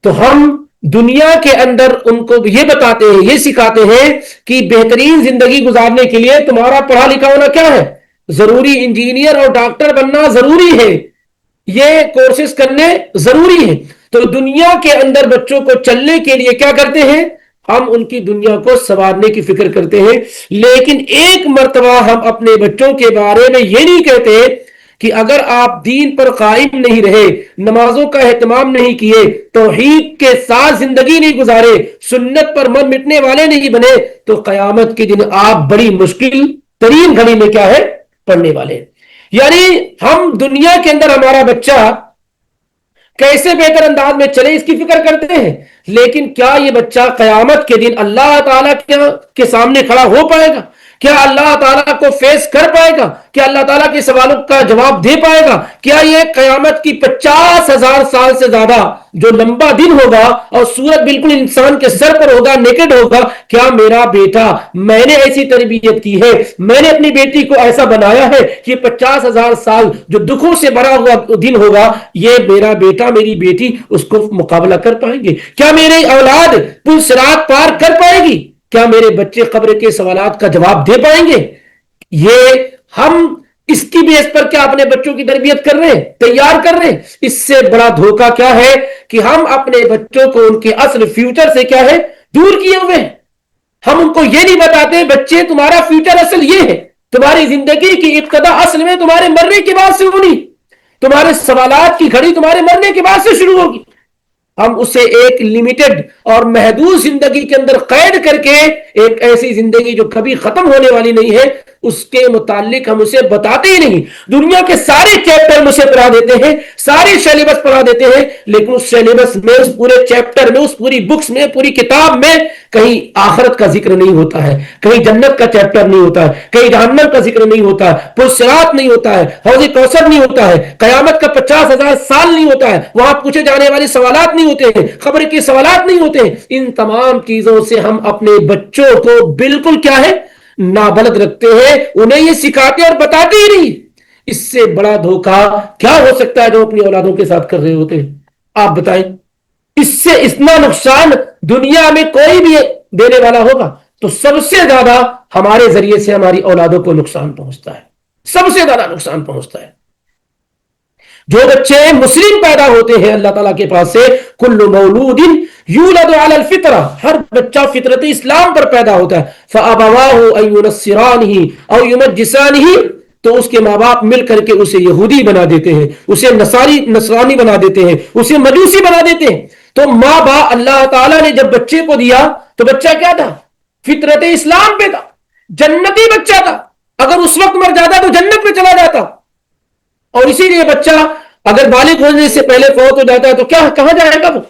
تو ہم دنیا کے اندر ان کو یہ بتاتے ہیں، یہ سکھاتے ہیں کہ بہترین زندگی گزارنے کے لیے تمہارا پڑھا لکھا ہونا کیا ہے؟ ضروری. انجینئر اور ڈاکٹر بننا ضروری ہے، یہ کورسز کرنے ضروری ہے. تو دنیا کے اندر بچوں کو چلنے کے لیے کیا کرتے ہیں؟ ہم ان کی دنیا کو سنوارنے کی فکر کرتے ہیں. لیکن ایک مرتبہ ہم اپنے بچوں کے بارے میں یہ نہیں کہتے کہ اگر آپ دین پر قائم نہیں رہے، نمازوں کا اہتمام نہیں کیے، توحید کے ساتھ زندگی نہیں گزارے، سنت پر من مٹنے والے نہیں بنے، تو قیامت کے دن آپ بڑی مشکل ترین گھڑی میں کیا ہے؟ پڑھنے والے. یعنی ہم دنیا کے اندر ہمارا بچہ کیسے بہتر انداز میں چلے اس کی فکر کرتے ہیں، لیکن کیا یہ بچہ قیامت کے دن اللہ تعالیٰ کے سامنے کھڑا ہو پائے گا؟ کیا اللہ تعالیٰ کو فیس کر پائے گا؟ کیا اللہ تعالیٰ کے سوالوں کا جواب دے پائے گا؟ کیا یہ قیامت کی 50,000 سال سے زیادہ جو لمبا دن ہوگا اور سورج بالکل انسان کے سر پر ہوگا، نیکڈ ہوگا، کیا میرا بیٹا، میں نے ایسی تربیت کی ہے، میں نے اپنی بیٹی کو ایسا بنایا ہے کہ 50,000 سال جو دکھوں سے بھرا ہوا دن ہوگا، یہ میرا بیٹا میری بیٹی اس کو مقابلہ کر پائیں گے؟ کیا میری اولاد پل صراط پار کر پائے گی؟ کیا میرے بچے قبر کے سوالات کا جواب دے پائیں گے؟ یہ ہم اس کی بیس پر کیا اپنے بچوں کی تربیت کر رہے ہیں، تیار کر رہے ہیں؟ اس سے بڑا دھوکہ کیا ہے کہ ہم اپنے بچوں کو ان کے اصل فیوچر سے کیا ہے؟ دور کیے ہوئے ہیں. ہم ان کو یہ نہیں بتاتے بچے تمہارا فیوچر اصل یہ ہے، تمہاری زندگی کی ابتدا اصل میں تمہارے مرنے کے بعد سے ہونی، تمہارے سوالات کی گھڑی تمہارے مرنے کے بعد سے شروع ہوگی. ہم اسے ایک لمیٹڈ اور محدود زندگی کے اندر قید کر کے ایک ایسی زندگی جو کبھی ختم ہونے والی نہیں ہے اس کے متعلق ہم اسے بتاتے ہی نہیں. دنیا کے سارے چیپٹر ہم اسے پڑھا دیتے ہیں، سارے سیلیبس پڑھا دیتے ہیں، لیکن اس سیلیبس میں، اس پورے چیپٹر میں، اس پوری بکس میں، پوری کتاب میں کہیں آخرت کا ذکر نہیں ہوتا ہے، کہیں جنت کا چیپٹر نہیں ہوتا ہے، کہیں جہنم کا ذکر نہیں ہوتا ہے، پل صراط نہیں ہوتا ہے، حوض کوثر نہیں ہوتا ہے، قیامت کا 50,000 سال نہیں ہوتا ہے، وہاں پوچھے جانے والے سوالات نہیں ہوتے ہیں، خبر کے سوالات نہیں ہوتے ہیں. ان تمام چیزوں سے ہم اپنے بچوں کو بالکل کیا ہے؟ نابلد رکھتے ہیں، انہیں یہ سکھاتے اور بتاتے ہی نہیں. اس سے بڑا دھوکہ کیا ہو سکتا ہے جو اپنی اولادوں کے ساتھ کر رہے ہوتے ہیں؟ آپ بتائیں. اس سے اتنا نقصان دنیا میں کوئی بھی دینے والا ہوگا تو سب سے زیادہ ہمارے ذریعے سے ہماری اولادوں کو نقصان پہنچتا ہے، سب سے زیادہ نقصان پہنچتا ہے. جو بچے مسلم پیدا ہوتے ہیں اللہ تعالیٰ کے پاس سے، کل مولود یولد علی الفطرہ، ہر بچہ فطرت اسلام پر پیدا ہوتا ہے. فابواہ ان ینصرانہ او یمجسانہ، تو اس کے ماں باپ مل کر کے اسے یہودی بنا دیتے ہیں، اسے نصرانی بنا دیتے ہیں، اسے مجوسی بنا دیتے ہیں. تو ماں باپ اللہ تعالیٰ نے جب بچے کو دیا تو بچہ کیا تھا؟ فطرت اسلام پہ تھا، جنتی بچہ تھا. اگر اس وقت مر جاتا تو جنت میں چلا جاتا. اور اسی لیے بچہ اگر بالغ ہونے سے پہلے فوت ہو جاتا ہے تو کیا کہاں جائے گا وہ؟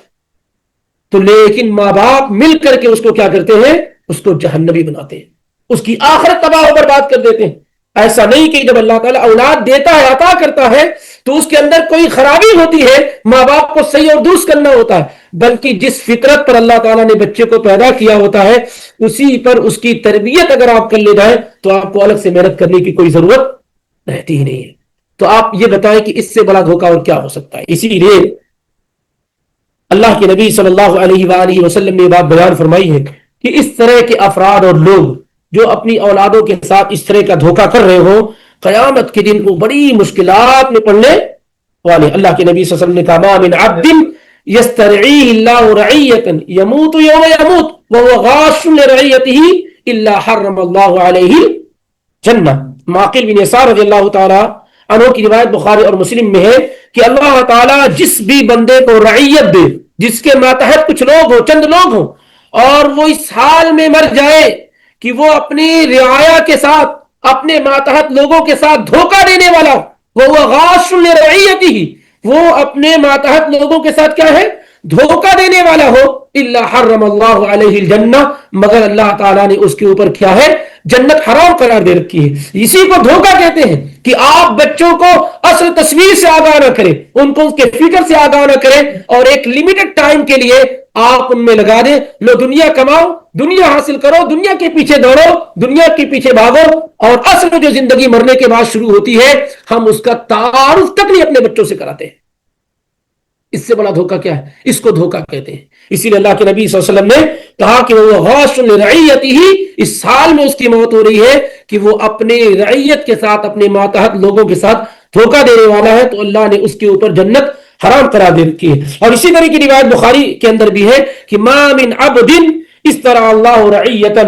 تو لیکن ماں باپ مل کر کے اس کو کیا کرتے ہیں؟ اس کو جہنمی بناتے ہیں، اس کی آخرت تباہ و برباد کر دیتے ہیں. ایسا نہیں کہ جب اللہ تعالیٰ اولاد دیتا ہے، عطا کرتا ہے، تو اس کے اندر کوئی خرابی ہوتی ہے، ماں باپ کو صحیح اور درست کرنا ہوتا ہے، بلکہ جس فطرت پر اللہ تعالیٰ نے بچے کو پیدا کیا ہوتا ہے اسی پر اس کی تربیت اگر آپ کر لے جائیں تو آپ کو الگ سے محنت کرنے کی کوئی ضرورت رہتی ہی نہیں ہے. تو آپ یہ بتائیں کہ اس سے بڑا دھوکہ اور کیا ہو سکتا ہے؟ اسی لیے اللہ کے نبی صلی اللہ علیہ وآلہ وسلم نے بات بیان فرمائی ہے کہ اس طرح کے افراد اور لوگ جو اپنی اولادوں کے ساتھ اس طرح کا دھوکہ کر رہے ہو، قیامت کے دن کو بڑی مشکلات میں پڑنے والے. اللہ کے نبی صلی اللہ علیہ وسلم نے کہا: ما من عبد یسترعیہ اللہ رعیۃ یموت یوم یموت وهو غاش لرعیتہ الا حرم اللہ علیہ الجنہ. معقل بن یسار رضی اللہ تعالی عنہ کی روایت بخاری اور مسلم میں ہے کہ اللہ تعالیٰ جس بھی بندے کو رعیت دے، جس کے ماتحت کچھ لوگ ہو، چند لوگ ہوں، اور وہ اس حال میں مر جائے کہ وہ اپنی رعایا کے ساتھ، اپنے ماتحت لوگوں کے ساتھ دھوکہ دینے والا، وہ غاش لرعیتہ، وہ اپنے ماتحت لوگوں کے ساتھ کیا ہے؟ دھوکہ دینے والا ہو الا حرم اللہ علیہ الجنہ، مگر اللہ تعالیٰ نے اس کے اوپر کیا ہے؟ جنت حرام قرار دے رکھی ہے۔ اسی کو دھوکہ کہتے ہیں کہ آپ بچوں کو اصل تصویر سے آگاہ نہ کریں، ان کو اس کے فکر سے آگاہ نہ کریں، اور ایک لمیٹڈ ٹائم کے لیے آپ ان میں لگا دیں، لو دنیا کماؤ، دنیا حاصل کرو، دنیا کے پیچھے دوڑو، دنیا کے پیچھے بھاگو، اور اصل جو زندگی مرنے کے بعد شروع ہوتی ہے ہم اس کا تعارف تک نہیں اپنے بچوں سے کراتے ہیں۔ اس سے بڑا دھوکہ کیا ہے؟ اس کو دھوکہ کہتے ہیں۔ اسی لیے اللہ کے نبی صلی اللہ علیہ وسلم نے کہا کہ وہ غاش لرعیتہ، اس حال میں اس کی موت ہو رہی ہے کہ وہ اپنے رعیت کے ساتھ، اپنے ماتحت لوگوں کے ساتھ دھوکہ دینے والا ہے، تو اللہ نے اس کے اوپر جنت حرام قرار دے رکھی ہے۔ اور اسی طرح کی روایت بخاری کے اندر بھی ہے کہ ما من عبد استرعى اللہ رعیتا،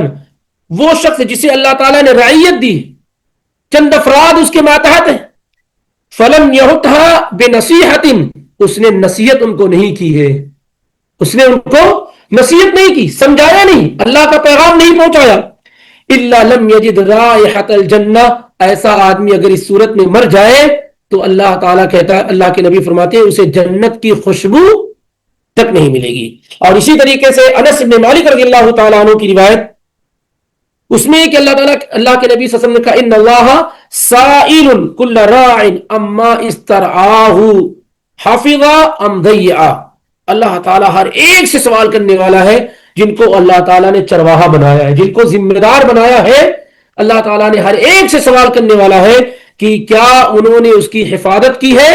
وہ شخص جسے اللہ تعالیٰ نے رعیت دی، چند افراد اس کے ماتحت ہیں، فلم یحطها بنصیحۃ، اس نے نصیحت ان کو نہیں کی ہے، اس نے ان کو نصیحت نہیں کی، سمجھایا نہیں، اللہ کا پیغام نہیں پہنچایا، الا لم یجد رائحۃ الجنہ، ایسا آدمی اگر اس صورت میں مر جائے تو اللہ تعالیٰ کہتا ہے، اللہ کے نبی فرماتے ہیں اسے جنت کی خوشبو تک نہیں ملے گی۔ اور اسی طریقے سے انس بن مالک رضی اللہ تعالیٰ عنہ کی روایت، اس میں کہ اللہ تعالیٰ، اللہ کے نبی صلی اللہ علیہ وسلم نے کہا ان اللہ سائل کل راع اما استرعاہ حفظا ام ضیعا، اللہ تعالیٰ ہر ایک سے سوال کرنے والا ہے جن کو اللہ تعالیٰ نے چرواہا بنایا ہے، جن کو ذمہ دار بنایا ہے، اللہ تعالیٰ نے ہر ایک سے سوال کرنے والا ہے کہ کیا انہوں نے اس کی حفاظت کی ہے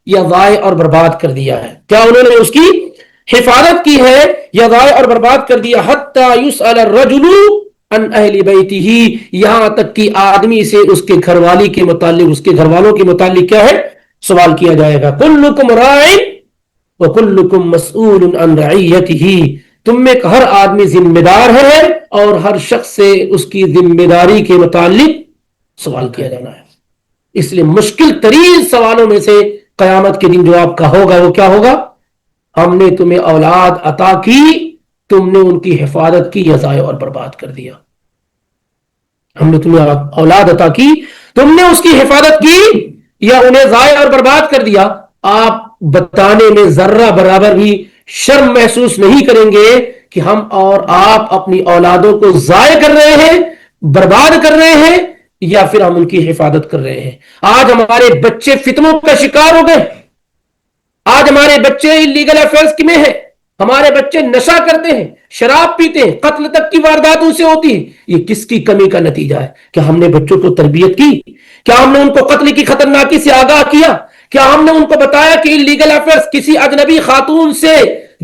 یا ضائع اور برباد کر دیا ہے، کیا انہوں نے اس کی حفاظت کی ہے یا ضائع اور برباد کر دیا، حتی یسأل الرجل ان اہل بیتہ، یہاں تک کہ آدمی سے اس کے گھر والی کے متعلق، اس کے گھر والوں کے متعلق کیا ہے؟ سوال کیا جائے گا۔ کلکم راع وکلکم مسئول عن رعیتہ، تم میں ہر آدمی ذمہ دار ہے اور ہر شخص سے اس کی ذمہ داری کے متعلق سوال کیا جانا ہے۔ اس لیے مشکل ترین سوالوں میں سے قیامت کے دن جواب کا ہوگا وہ کیا ہوگا؟ ہم نے تمہیں اولاد عطا کی، تم نے ان کی حفاظت کی یا ضائع اور برباد کر دیا۔ ہم نے تمہیں اولاد عطا کی، تم نے اس کی حفاظت کی یا انہیں ضائع اور برباد کر دیا۔ آپ بتانے میں ذرہ برابر بھی شرم محسوس نہیں کریں گے کہ ہم اور آپ اپنی اولادوں کو ضائع کر رہے ہیں، برباد کر رہے ہیں، یا پھر ہم ان کی حفاظت کر رہے ہیں۔ آج ہمارے بچے فتنوں کا شکار ہو گئے، آج ہمارے بچے انلیگل افیئرز میں ہیں، ہمارے بچے نشہ کرتے ہیں، شراب پیتے ہیں، قتل تک کی واردات ان سے ہوتی ہے۔ یہ کس کی کمی کا نتیجہ ہے؟ کیا ہم نے بچوں کو تربیت کی؟ کیا ہم نے ان کو قتل کی خطرناکی سے آگاہ کیا؟ کیا ہم نے ان کو بتایا کہ انلیگل افیئرز، کسی اجنبی خاتون سے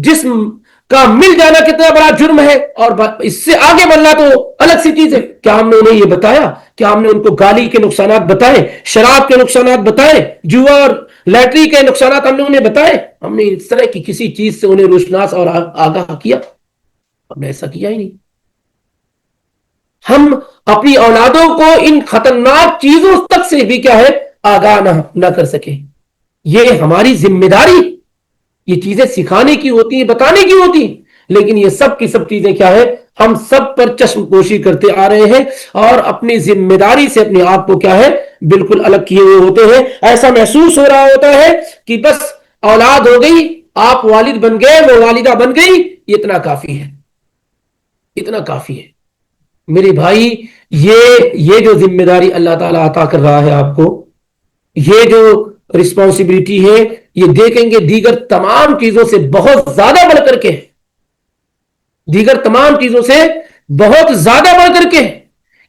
جسم کا مل جانا کتنا بڑا جرم ہے، اور اس سے آگے بڑھنا تو الگ سی چیز ہے؟ کیا ہم نے انہیں یہ بتایا؟ کیا ہم نے ان کو گالی کے نقصانات بتائے، شراب کے نقصانات بتائے، جوا اور لیٹری کے نقصانات ہم نے انہیں بتائے؟ ہم نے اس طرح کی کسی چیز سے انہیں روشناس اور آگاہ کیا؟ ہم نے ایسا کیا ہی نہیں۔ ہم اپنی اولادوں کو ان خطرناک چیزوں تک سے بھی کیا ہے؟ آگاہ نہ کر سکے۔ یہ ہماری ذمہ داری، یہ چیزیں سکھانے کی ہوتی ہیں، بتانے کی ہوتی ہیں، لیکن یہ سب کی سب چیزیں کیا ہے؟ ہم سب پر چشم پوشی کرتے آ رہے ہیں اور اپنی ذمہ داری سے اپنے آپ کو کیا ہے؟ بالکل الگ کیے ہوئے ہوتے ہیں۔ ایسا محسوس ہو رہا ہوتا ہے کہ بس اولاد ہو گئی، آپ والد بن گئے، وہ والدہ بن گئی، اتنا کافی ہے، اتنا کافی ہے۔ میرے بھائی، یہ جو ذمہ داری اللہ تعالیٰ عطا کر رہا ہے آپ کو، یہ جو رسپانسبلٹی ہے، یہ دیکھیں گے دیگر تمام چیزوں سے بہت زیادہ بڑھ کر کے، دیگر تمام چیزوں سے بہت زیادہ بڑھ کر کے،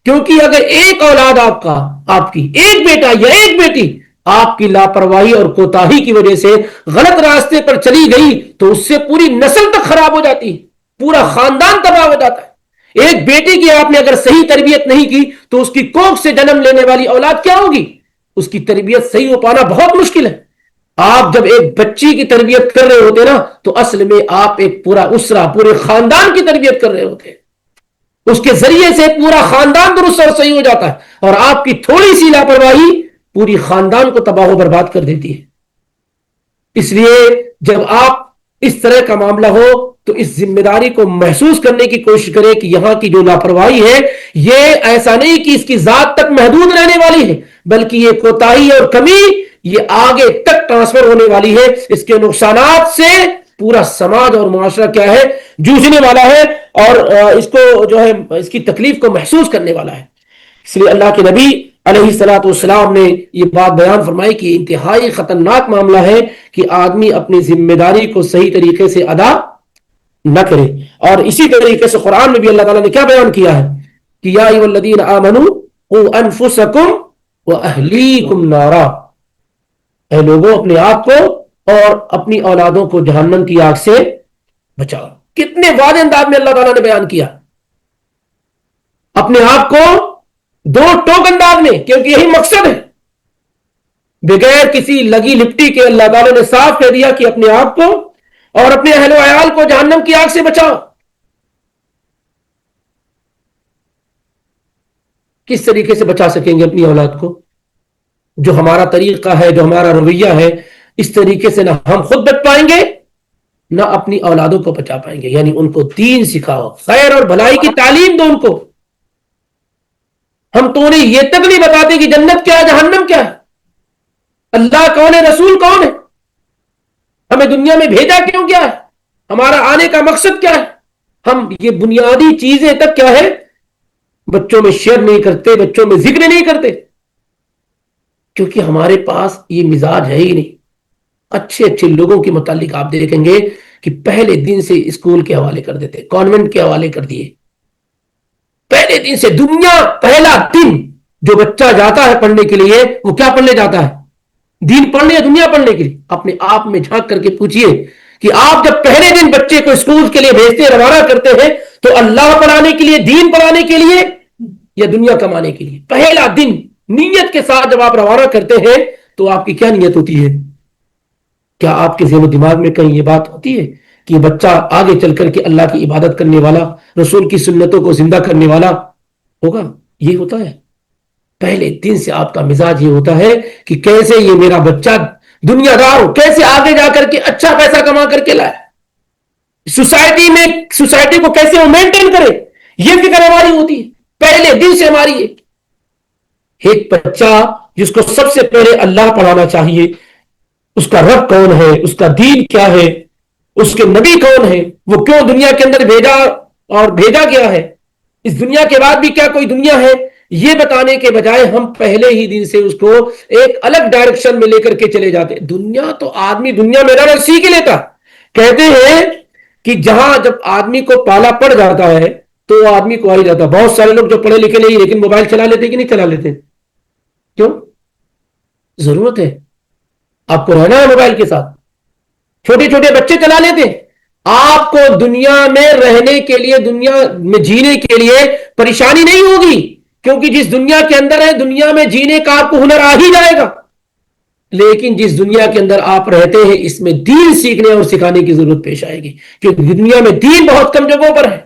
کیونکہ اگر ایک اولاد آپ کی ایک بیٹا یا ایک بیٹی آپ کی لاپرواہی اور کوتاہی کی وجہ سے غلط راستے پر چلی گئی تو اس سے پوری نسل تک خراب ہو جاتی ہے، پورا خاندان تباہ ہو جاتا ہے۔ ایک بیٹی کی آپ نے اگر صحیح تربیت نہیں کی تو اس کی کوکھ سے جنم لینے والی اولاد کیا ہوگی؟ اس کی تربیت صحیح ہو پانا بہت مشکل ہے۔ آپ جب ایک بچی کی تربیت کر رہے ہوتے نا تو اصل میں آپ ایک پورا اسرہ، پورے خاندان کی تربیت کر رہے ہوتے ہیں، اس کے ذریعے سے پورا خاندان درست اور صحیح ہو جاتا ہے، اور آپ کی تھوڑی سی لاپرواہی پوری خاندان کو تباہ و برباد کر دیتی ہے۔ اس لیے جب آپ اس طرح کا معاملہ ہو تو اس ذمہ داری کو محسوس کرنے کی کوشش کریں کہ یہاں کی جو لاپرواہی ہے یہ ایسا نہیں کہ اس کی ذات تک محدود رہنے والی ہے، بلکہ یہ کوتاہی اور کمی یہ آگے تک ٹرانسفر ہونے والی ہے، اس کے نقصانات سے پورا سماج اور معاشرہ کیا ہے؟ جوجھنے والا ہے اور اس کو جو ہے اس کی تکلیف کو محسوس کرنے والا ہے. اس لیے اللہ کے نبی علیہ الصلوۃ والسلام نے یہ بات بیان فرمائی کہ انتہائی خطرناک معاملہ ہے کہ آدمی اپنی ذمہ داری کو صحیح طریقے سے ادا نہ کرے. اور اسی طریقے سے قرآن میں بھی اللہ تعالیٰ نے کیا بیان کیا ہے کہ یا ایھا الذین آمنوا قوا انفسکم واہلیکم نارا، اے لوگوں اپنے آپ کو اور اپنی اولادوں کو جہنم کی آگ سے بچاؤ. کتنے واضح انداز میں اللہ تعالیٰ نے بیان کیا اپنے آپ کو، دو ٹوک انداز میں، کیونکہ یہی مقصد ہے. بغیر کسی لگی لپٹی کے اللہ تعالیٰ نے صاف کہہ دیا کہ اپنے آپ کو اور اپنے اہل و عیال کو جہنم کی آگ سے بچاؤ. کس طریقے سے بچا سکیں گے اپنی اولاد کو؟ جو ہمارا طریقہ ہے، جو ہمارا رویہ ہے، اس طریقے سے نہ ہم خود بچ پائیں گے نہ اپنی اولادوں کو بچا پائیں گے. یعنی ان کو دین سکھاؤ، خیر اور بھلائی کی تعلیم دو ان کو. ہم تو انہیں یہ تک نہیں بتاتے کہ جنت کیا ہے، جہنم کیا ہے، اللہ کون ہے، رسول کون ہے، ہمیں دنیا میں بھیجا کیوں کیا ہے، ہمارا آنے کا مقصد کیا ہے. ہم یہ بنیادی چیزیں تک کیا ہے بچوں میں شیئر نہیں کرتے، بچوں میں ذکر نہیں کرتے، کیونکہ ہمارے پاس یہ مزاج ہے ہی نہیں. اچھے اچھے لوگوں کے متعلق آپ دیکھیں گے کہ پہلے دن سے اسکول کے حوالے کر دیتے، کانوینٹ کے حوالے کر دیے. پہلے دن سے دنیا، پہلا دن جو بچہ جاتا ہے پڑھنے کے لیے وہ کیا پڑھنے جاتا ہے؟ دین پڑھنے یا دنیا پڑھنے کے لیے؟ اپنے آپ میں جھانک کر کے پوچھئے کہ آپ جب پہلے دن بچے کو اسکول کے لیے بھیجتے، روانہ کرتے ہیں، تو اللہ پڑھانے کے لیے، دین پڑھانے کے لیے یا دنیا کمانے کے لیے؟ پہلا دن نیت کے ساتھ جب آپ روانہ کرتے ہیں تو آپ کی کیا نیت ہوتی ہے؟ کیا آپ کے ذہن و دماغ میں کہیں یہ بات ہوتی ہے کہ یہ بچہ آگے چل کر کے اللہ کی عبادت کرنے والا، رسول کی سنتوں کو زندہ کرنے والا ہوگا؟ یہ ہوتا ہے پہلے دن سے آپ کا مزاج یہ ہوتا ہے کہ کیسے یہ میرا بچہ دنیا دار ہو، کیسے آگے جا کر کے اچھا پیسہ کما کر کے لائے، سوسائٹی میں سوسائٹی کو کیسے وہ مینٹین کرے، یہ فکر ہماری ہوتی ہے پہلے دن سے ہماری ہے. ایک بچہ جس کو سب سے پہلے اللہ پڑھانا چاہیے، اس کا رب کون ہے، اس کا دین کیا ہے، اس کے نبی کون ہے، وہ کیوں دنیا کے اندر بھیجا اور بھیجا گیا ہے، اس دنیا کے بعد بھی کیا کوئی دنیا ہے، یہ بتانے کے بجائے ہم پہلے ہی دن سے اس کو ایک الگ ڈائریکشن میں لے کر کے چلے جاتے. دنیا تو آدمی دنیا میں رہنا سیکھ لیتا. کہتے ہیں کہ جہاں جب آدمی کو پالا پڑ جاتا ہے تو وہ آدمی کو آ ہی جاتا. بہت سارے لوگ جو پڑھے لکھے نہیں لیکن موبائل چلا لیتے کہ نہیں چلا لیتے؟ کیوں؟ ضرورت ہے، آپ کو رہنا ہے موبائل کے ساتھ. چھوٹے چھوٹے بچے چلا لیتے. آپ کو دنیا میں رہنے کے لیے، دنیا میں جینے کے لیے پریشانی نہیں ہوگی، کیونکہ جس دنیا کے اندر ہے دنیا میں جینے کا آپ کو ہنر آ ہی جائے گا. لیکن جس دنیا کے اندر آپ رہتے ہیں اس میں دین سیکھنے اور سکھانے کی ضرورت پیش آئے گی، کیونکہ دنیا میں دین بہت کم جگہوں پر ہے.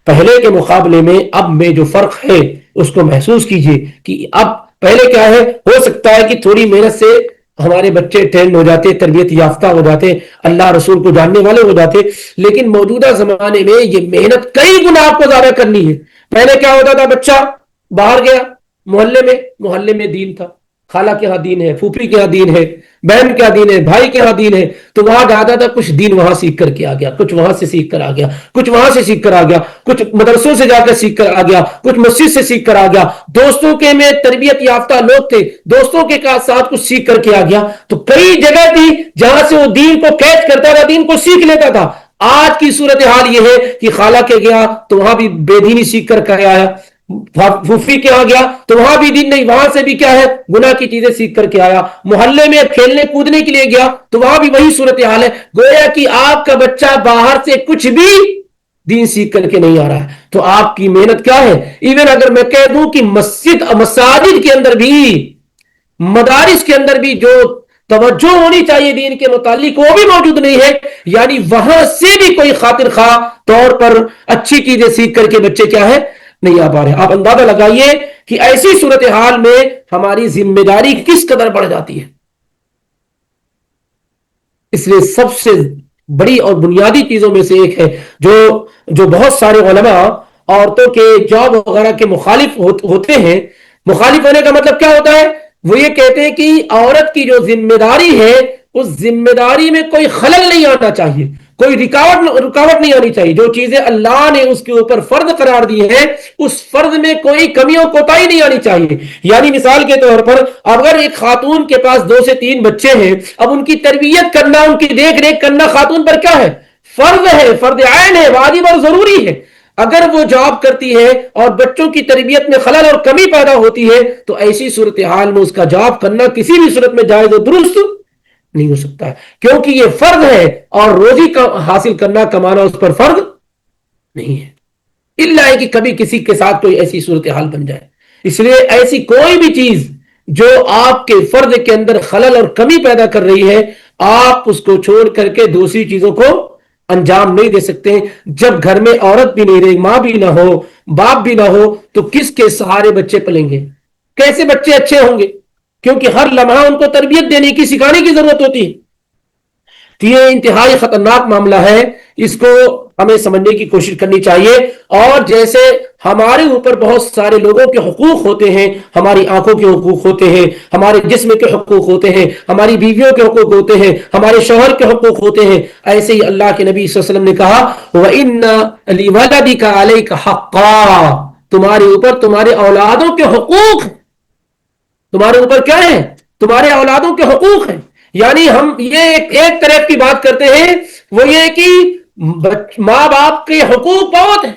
پہلے کے مقابلے میں اب میں جو فرق ہے اس کو محسوس کیجئے کہ اب پہلے کیا ہے، ہو سکتا ہے کہ تھوڑی محنت سے ہمارے بچے ٹرینڈ ہو جاتے، تربیت یافتہ ہو جاتے، اللہ رسول کو جاننے والے ہو جاتے، لیکن موجودہ زمانے میں یہ محنت کئی گنا آپ کو زیادہ کرنی ہے. پہلے کیا ہوتا تھا، بچہ باہر گیا محلے میں دین تھا، خالہ کے ہاں دین ہے، پھوپھی کے ہاں دین ہے، بہن کے ہاں دین ہے، بھائی کے ہاں دین ہے، تو وہاں جاتا تھا، کچھ دین وہاں سیکھ کر کے آ گیا، کچھ وہاں سے سیکھ کر آ گیا، کچھ وہاں سے سیکھ کر آ گیا، کچھ مدرسوں سے جا کر سیکھ کر آ گیا، کچھ مسجد سے سیکھ کر آ گیا، دوستوں کے میں تربیت یافتہ لوگ تھے، دوستوں کے ساتھ کچھ سیکھ کر کے آ گیا. تو کئی جگہ تھی جہاں سے وہ دین کو کیچ کرتا تھا، دین کو سیکھ لیتا تھا. آج کی صورتحال یہ ہے کہ خالہ کے گیا تو وہاں بھی بے دینی سیکھ کر کے آیا، پھوپھی کے ہاں گیا تو وہاں بھی دین نہیں، وہاں سے بھی کیا ہے، گناہ کی چیزیں سیکھ کر کے آیا. محلے میں کھیلنے کودنے کے لیے گیا تو وہاں بھی وہی صورتحال ہے. گویا کہ آپ کا بچہ باہر سے کچھ بھی دین سیکھ کر کے نہیں آ رہا ہے. تو آپ کی محنت کیا ہے؟ ایون اگر میں کہہ دوں کہ مساجد کے اندر بھی، مدارس کے اندر بھی جو توجہ ہونی چاہیے دین کے متعلق وہ بھی موجود نہیں ہے. یعنی وہاں سے بھی کوئی خاطر خواہ طور پر اچھی چیزیں سیکھ کر کے بچے کیا ہے نہیں آ پا رہے. آپ اندازہ لگائیے کہ ایسی صورتحال میں ہماری ذمہ داری کس قدر بڑھ جاتی ہے. اس لیے سب سے بڑی اور بنیادی چیزوں میں سے ایک ہے جو بہت سارے علماء عورتوں کے جاب وغیرہ کے مخالف ہوتے ہیں. مخالف ہونے کا مطلب کیا ہوتا ہے؟ وہ یہ کہتے ہیں کہ عورت کی جو ذمہ داری ہے اس ذمہ داری میں کوئی خلل نہیں آنا چاہیے، کوئی رکاوٹ نہیں آنی چاہیے. جو چیزیں اللہ نے اس کے اوپر فرض قرار دی ہیں اس فرض میں کوئی کمی اور کوتاہی نہیں آنی چاہیے. یعنی مثال کے طور پر اگر ایک خاتون کے پاس 2 سے 3 بچے ہیں, اب ان کی تربیت کرنا, ان کی دیکھ ریکھ کرنا خاتون پر کیا ہے؟ فرض ہے, فرض عین ہے, واجب اور ضروری ہے. اگر وہ جاب کرتی ہے اور بچوں کی تربیت میں خلل اور کمی پیدا ہوتی ہے تو ایسی صورتحال میں اس کا جاب کرنا کسی بھی صورت میں جائز و درست نہیں ہو سکتا ہے, کیونکہ یہ فرض ہے اور روزی کا حاصل کرنا, کمانا اس پر فرض نہیں ہے, الا ہے کہ کبھی کسی کے ساتھ کوئی ایسی صورتحال بن جائے. اس لیے ایسی کوئی بھی چیز جو آپ کے فرض کے اندر خلل اور کمی پیدا کر رہی ہے, آپ اس کو چھوڑ کر کے دوسری چیزوں کو انجام نہیں دے سکتے. جب گھر میں عورت بھی نہیں رہی, ماں بھی نہ ہو, باپ بھی نہ ہو, تو کس کے سہارے بچے پلیں گے؟ کیسے بچے اچھے ہوں گے؟ کیونکہ ہر لمحہ ان کو تربیت دینے کی, سکھانے کی ضرورت ہوتی ہے. تو یہ انتہائی خطرناک معاملہ ہے, اس کو ہمیں سمجھنے کی کوشش کرنی چاہیے. اور جیسے ہمارے اوپر بہت سارے لوگوں کے حقوق ہوتے ہیں, ہماری آنکھوں کے حقوق ہوتے ہیں, ہمارے جسم کے حقوق ہوتے ہیں, ہماری بیویوں کے حقوق ہوتے ہیں, ہمارے شوہر کے حقوق ہوتے ہیں, ایسے ہی اللہ کے نبی صلی اللہ علیہ وسلم نے کہا وَإِنَّ لِوَلَدِكَ عَلَيْكَ حَقًّا, تمہارے اوپر تمہارے اولادوں کے حقوق, تمہارے اوپر کیا ہے؟ تمہارے اولادوں کے حقوق ہیں. یعنی ہم یہ ایک طرف کی بات کرتے ہیں, وہ یہ کہ ماں باپ کے حقوق بہت ہیں.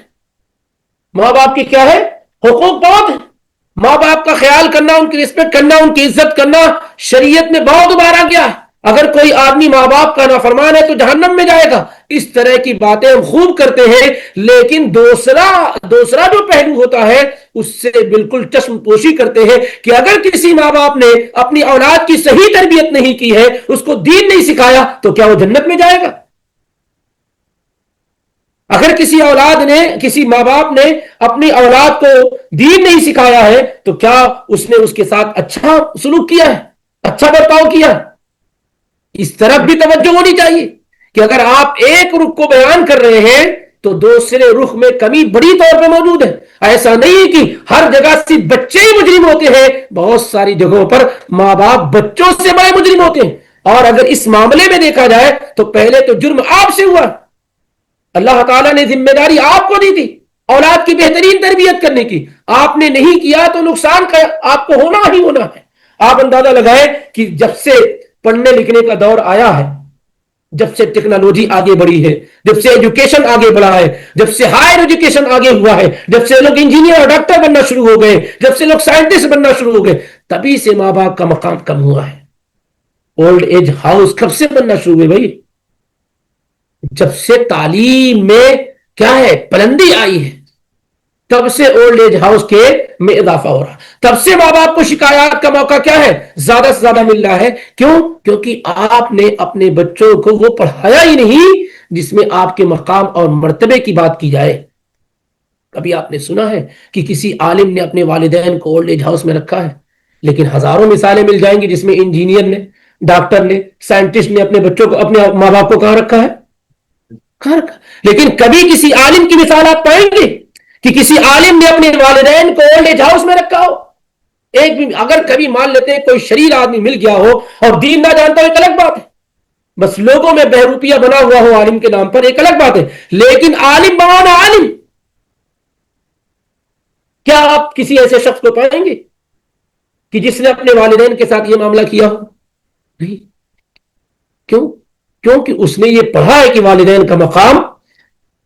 ماں باپ کی کیا ہے؟ حقوق بہت ہیں. ماں باپ کا خیال کرنا, ان کی رسپیکٹ کرنا, ان کی عزت کرنا شریعت میں بہت ابھارا گیا ہے. اگر کوئی آدمی ماں باپ کا نافرمان ہے تو جہنم میں جائے گا. اس طرح کی باتیں ہم خوب کرتے ہیں, لیکن دوسرا جو پہلو ہوتا ہے اس سے بالکل چشم پوشی کرتے ہیں کہ اگر کسی ماں باپ نے اپنی اولاد کی صحیح تربیت نہیں کی ہے, اس کو دین نہیں سکھایا, تو کیا وہ جنت میں جائے گا؟ اگر کسی ماں باپ نے اپنی اولاد کو دین نہیں سکھایا ہے تو کیا اس نے اس کے ساتھ اچھا سلوک کیا ہے, اچھا برتاؤ کیا ہے؟ اس طرف بھی توجہ ہونی چاہیے کہ اگر آپ ایک رخ کو بیان کر رہے ہیں تو دوسرے رخ میں کمی بڑی طور پہ موجود ہے. ایسا نہیں کہ ہر جگہ سے بچے ہی مجرم ہوتے ہیں, بہت ساری جگہوں پر ماں باپ بچوں سے بڑے مجرم ہوتے ہیں. اور اگر اس معاملے میں دیکھا جائے تو پہلے تو جرم آپ سے ہوا. اللہ تعالیٰ نے ذمہ داری آپ کو دی تھی اولاد کی بہترین تربیت کرنے کی, آپ نے نہیں کیا تو نقصان آپ کو ہونا ہی ہونا ہے. آپ اندازہ لگائیں کہ جب سے پڑھنے لکھنے کا دور آیا ہے, جب سے ٹیکنالوجی آگے بڑھی ہے, جب سے ایجوکیشن آگے بڑھا ہے, جب سے ہائر ایجوکیشن آگے ہوا ہے, جب سے لوگ انجینئر اور ڈاکٹر بننا شروع ہو گئے, جب سے لوگ سائنٹسٹ بننا شروع ہو گئے, تبھی سے ماں باپ کا مقام کم ہوا ہے. اولڈ ایج ہاؤس کب سے بننا شروع ہوئے بھائی؟ جب سے تعلیم میں کیا ہے بلندی آئی ہے, تب سے اولڈ ایج ہاؤس کے میں اضافہ ہو رہا. تب سے ماں باپ کو شکایات کا موقع کیا ہے زیادہ سے زیادہ مل رہا ہے. کیوں؟ کیونکہ آپ نے اپنے بچوں کو وہ پڑھایا ہی نہیں جس میں آپ کے مقام اور مرتبے کی بات کی جائے. کبھی آپ نے سنا ہے کہ کسی عالم نے اپنے والدین کو اولڈ ایج ہاؤس میں رکھا ہے؟ لیکن ہزاروں مثالیں مل جائیں گی جس میں انجینئر نے, ڈاکٹر نے, سائنٹسٹ نے اپنے بچوں کو, اپنے ماں باپ کو کہاں رکھا ہے؟ کہاں رکھا. لیکن کبھی کسی عالم کی مثال آپ پائیں گے کہ کسی عالم نے اپنے والدین کو اولڈ ایج ہاؤس میں رکھا ہو؟ ایک بھی. اگر کبھی مان لیتے ہیں کوئی شریر آدمی مل گیا ہو اور دین نہ جانتا ہو, ایک الگ بات ہے, بس لوگوں میں بہروپیہ بنا ہوا ہو عالم کے نام پر, ایک الگ بات ہے. لیکن عالم بمانا عالم, کیا آپ کسی ایسے شخص کو پائیں گے کہ جس نے اپنے والدین کے ساتھ یہ معاملہ کیا ہو؟ نہیں. کیوں؟ کیونکہ اس نے یہ پڑھا ہے کہ والدین کا مقام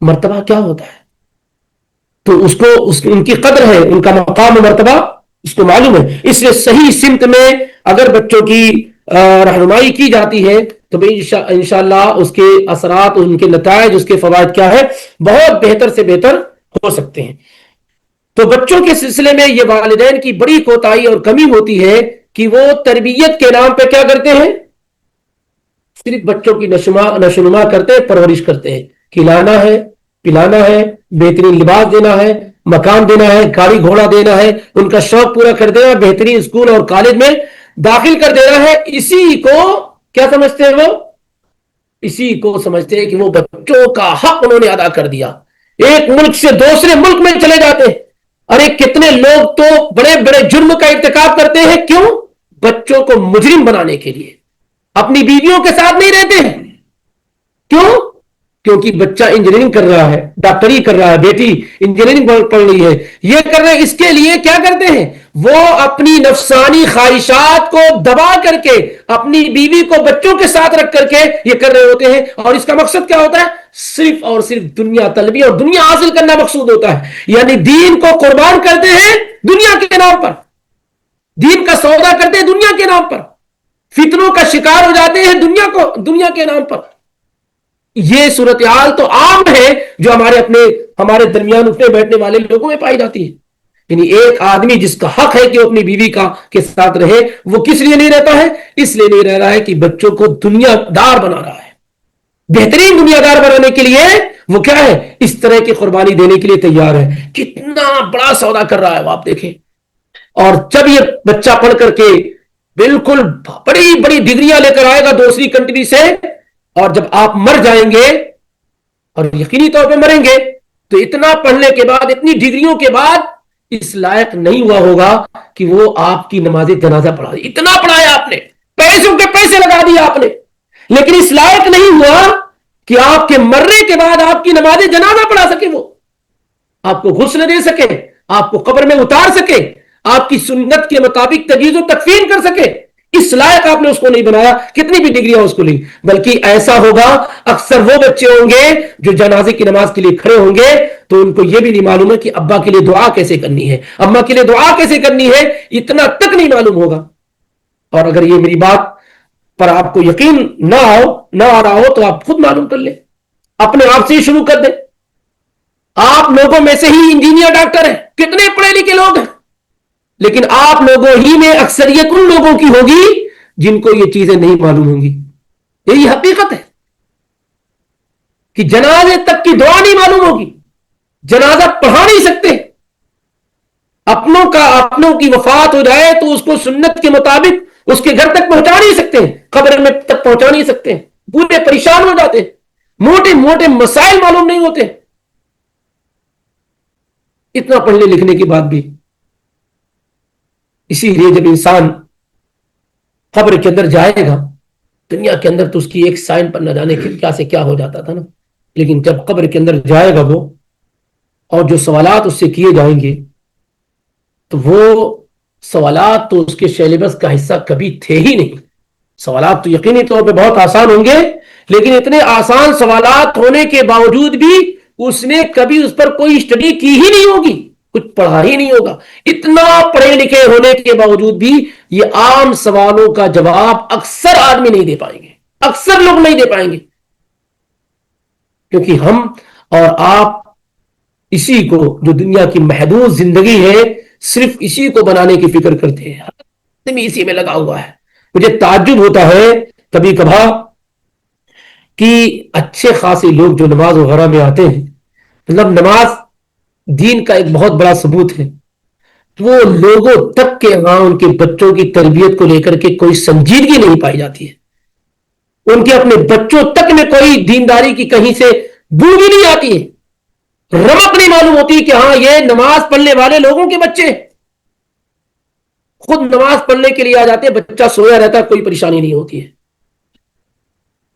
مرتبہ کیا ہوتا ہے, تو اس کو ان کی قدر ہے, ان کا مقام و مرتبہ اس کو معلوم ہے. اس لیے صحیح سمت میں اگر بچوں کی رہنمائی کی جاتی ہے تو انشاءاللہ اس کے اثرات, ان کے نتائج, اس کے فوائد کیا ہے بہت بہتر سے بہتر ہو سکتے ہیں. تو بچوں کے سلسلے میں یہ والدین کی بڑی کوتاہی اور کمی ہوتی ہے کہ وہ تربیت کے نام پہ کیا کرتے ہیں, صرف بچوں کی نشوونما کرتے ہیں, پرورش کرتے ہیں, کھلانا ہے, پلانا ہے, بہترین لباس دینا ہے, مکان دینا ہے, گاڑی گھوڑا دینا ہے, ان کا شوق پورا کر دینا, بہترین اسکول اور کالج میں داخل کر دینا ہے. اسی کو کیا سمجھتے ہیں وہ؟ اسی کو سمجھتے ہیں کہ وہ بچوں کا حق انہوں نے ادا کر دیا. ایک ملک سے دوسرے ملک میں چلے جاتے ہیں. ارے کتنے لوگ تو بڑے بڑے جرم کا ارتکاب کرتے ہیں, کیوں؟ بچوں کو مجرم بنانے کے لیے. اپنی بیویوں کے ساتھ نہیں رہتے ہیں, کیوں؟ کیونکہ بچہ انجینئرنگ کر رہا ہے، ڈاکٹری کر رہا ہے، بیٹی انجینئرنگ پڑھ رہی ہے، یہ کر رہے ہیں، اس کے لیے کیا کرتے ہیں؟ وہ اپنی نفسانی خواہشات کو دبا کر کے اپنی بیوی کو بچوں کے ساتھ رکھ کر کے یہ کر رہے ہوتے ہیں، اور اس کا مقصد کیا ہوتا ہے؟ صرف اور صرف دنیا طلبی اور دنیا حاصل کرنا مقصود ہوتا ہے. یعنی دین کو قربان کرتے ہیں دنیا کے نام پر، دین کا سودا کرتے ہیں دنیا کے نام پر، فتنوں کا شکار ہو جاتے ہیں دنیا کے نام پر. یہ صورتحال تو عام ہے جو ہمارے درمیان اٹھنے بیٹھنے والے لوگوں میں پائی جاتی ہے. یعنی ایک آدمی جس کا حق ہے کہ اپنی بیوی کے ساتھ رہے، وہ کس لیے نہیں رہتا ہے؟ اس لیے نہیں رہ رہا ہے کہ بچوں کو دنیا دار بنا رہا ہے. بہترین دنیا دار بنانے کے لیے وہ کیا ہے؟ اس طرح کی قربانی دینے کے لیے تیار ہے. کتنا بڑا سودا کر رہا ہے وہ، آپ دیکھیں. اور جب یہ بچہ پڑھ کر کے بالکل بڑی بڑی ڈگریاں لے کر آئے گا دوسری کنٹری سے، اور جب آپ مر جائیں گے، اور یقینی طور پہ مریں گے، تو اتنا پڑھنے کے بعد، اتنی ڈگریوں کے بعد اس لائق نہیں ہوا ہوگا کہ وہ آپ کی نماز جنازہ پڑھا دے. اتنا پڑھایا آپ نے، پیسوں کے پیسے لگا دیے آپ نے، لیکن اس لائق نہیں ہوا کہ آپ کے مرنے کے بعد آپ کی نماز جنازہ پڑھا سکے، وہ آپ کو غسل دے سکے، آپ کو قبر میں اتار سکے، آپ کی سنت کے مطابق تجہیز و تکفین کر سکے. اس لائق آپ نے اس کو نہیں بنایا، کتنی بھی ڈگریاں اس کو لی. بلکہ ایسا ہوگا، اکثر وہ بچے ہوں گے جو جنازے کی نماز کے لیے کھڑے ہوں گے تو ان کو یہ بھی نہیں معلوم ہے کہ ابا کے لیے دعا کیسے کرنی ہے، اما کے لیے دعا کیسے کرنی ہے، اتنا تک نہیں معلوم ہوگا. اور اگر یہ میری بات پر آپ کو یقین نہ آ رہا ہو تو آپ خود معلوم کر لیں، اپنے آپ سے ہی شروع کر دیں. آپ لوگوں میں سے ہی انجینئر ڈاکٹر ہیں، کتنے پڑھے لکھے لوگ ہیں، لیکن آپ لوگوں ہی میں اکثریت ان لوگوں کی ہوگی جن کو یہ چیزیں نہیں معلوم ہوں گی. یہی حقیقت ہے کہ جنازے تک کی دعا نہیں معلوم ہوگی، جنازہ پڑھا نہیں سکتے. اپنوں کی وفات ہو جائے تو اس کو سنت کے مطابق اس کے گھر تک پہنچا نہیں سکتے، قبر میں تک پہنچا نہیں سکتے، پورے پریشان ہو جاتے، موٹے موٹے مسائل معلوم نہیں ہوتے. اتنا پڑھنے لکھنے کے بعد بھی. اسی لیے جب انسان قبر کے اندر جائے گا، دنیا کے اندر تو اس کی ایک سائن پر نہ جانے کیا سے کیا ہو جاتا تھا نا، لیکن جب قبر کے اندر جائے گا وہ، اور جو سوالات اس سے کیے جائیں گے، تو وہ سوالات تو اس کے سلیبس کا حصہ کبھی تھے ہی نہیں. سوالات تو یقینی طور پہ بہت آسان ہوں گے، لیکن اتنے آسان سوالات ہونے کے باوجود بھی اس نے کبھی اس پر کوئی اسٹڈی کی ہی نہیں ہوگی، کچھ پڑھا ہی نہیں ہوگا. اتنا پڑھے لکھے ہونے کے باوجود بھی یہ عام سوالوں کا جواب اکثر آدمی نہیں دے پائیں گے، اکثر لوگ نہیں دے پائیں گے، کیونکہ ہم اور آپ اسی کو، جو دنیا کی محدود زندگی ہے، صرف اسی کو بنانے کی فکر کرتے ہیں، اسی میں لگا ہوا ہے. مجھے تعجب ہوتا ہے کبھی کبھار کہ اچھے خاصے لوگ جو نماز وغیرہ میں آتے ہیں، مطلب نماز دین کا ایک بہت بڑا ثبوت ہے، وہ لوگوں تک کے وہاں ان کے بچوں کی تربیت کو لے کر کے کوئی سنجیدگی نہیں پائی جاتی ہے. ان کے اپنے بچوں تک میں کوئی دینداری کی کہیں سے بو بھی نہیں آتی ہے، رمق نہیں معلوم ہوتی کہ ہاں یہ نماز پڑھنے والے لوگوں کے بچے خود نماز پڑھنے کے لیے آ جاتے ہیں، بچہ سویا رہتا ہے، کوئی پریشانی نہیں ہوتی ہے،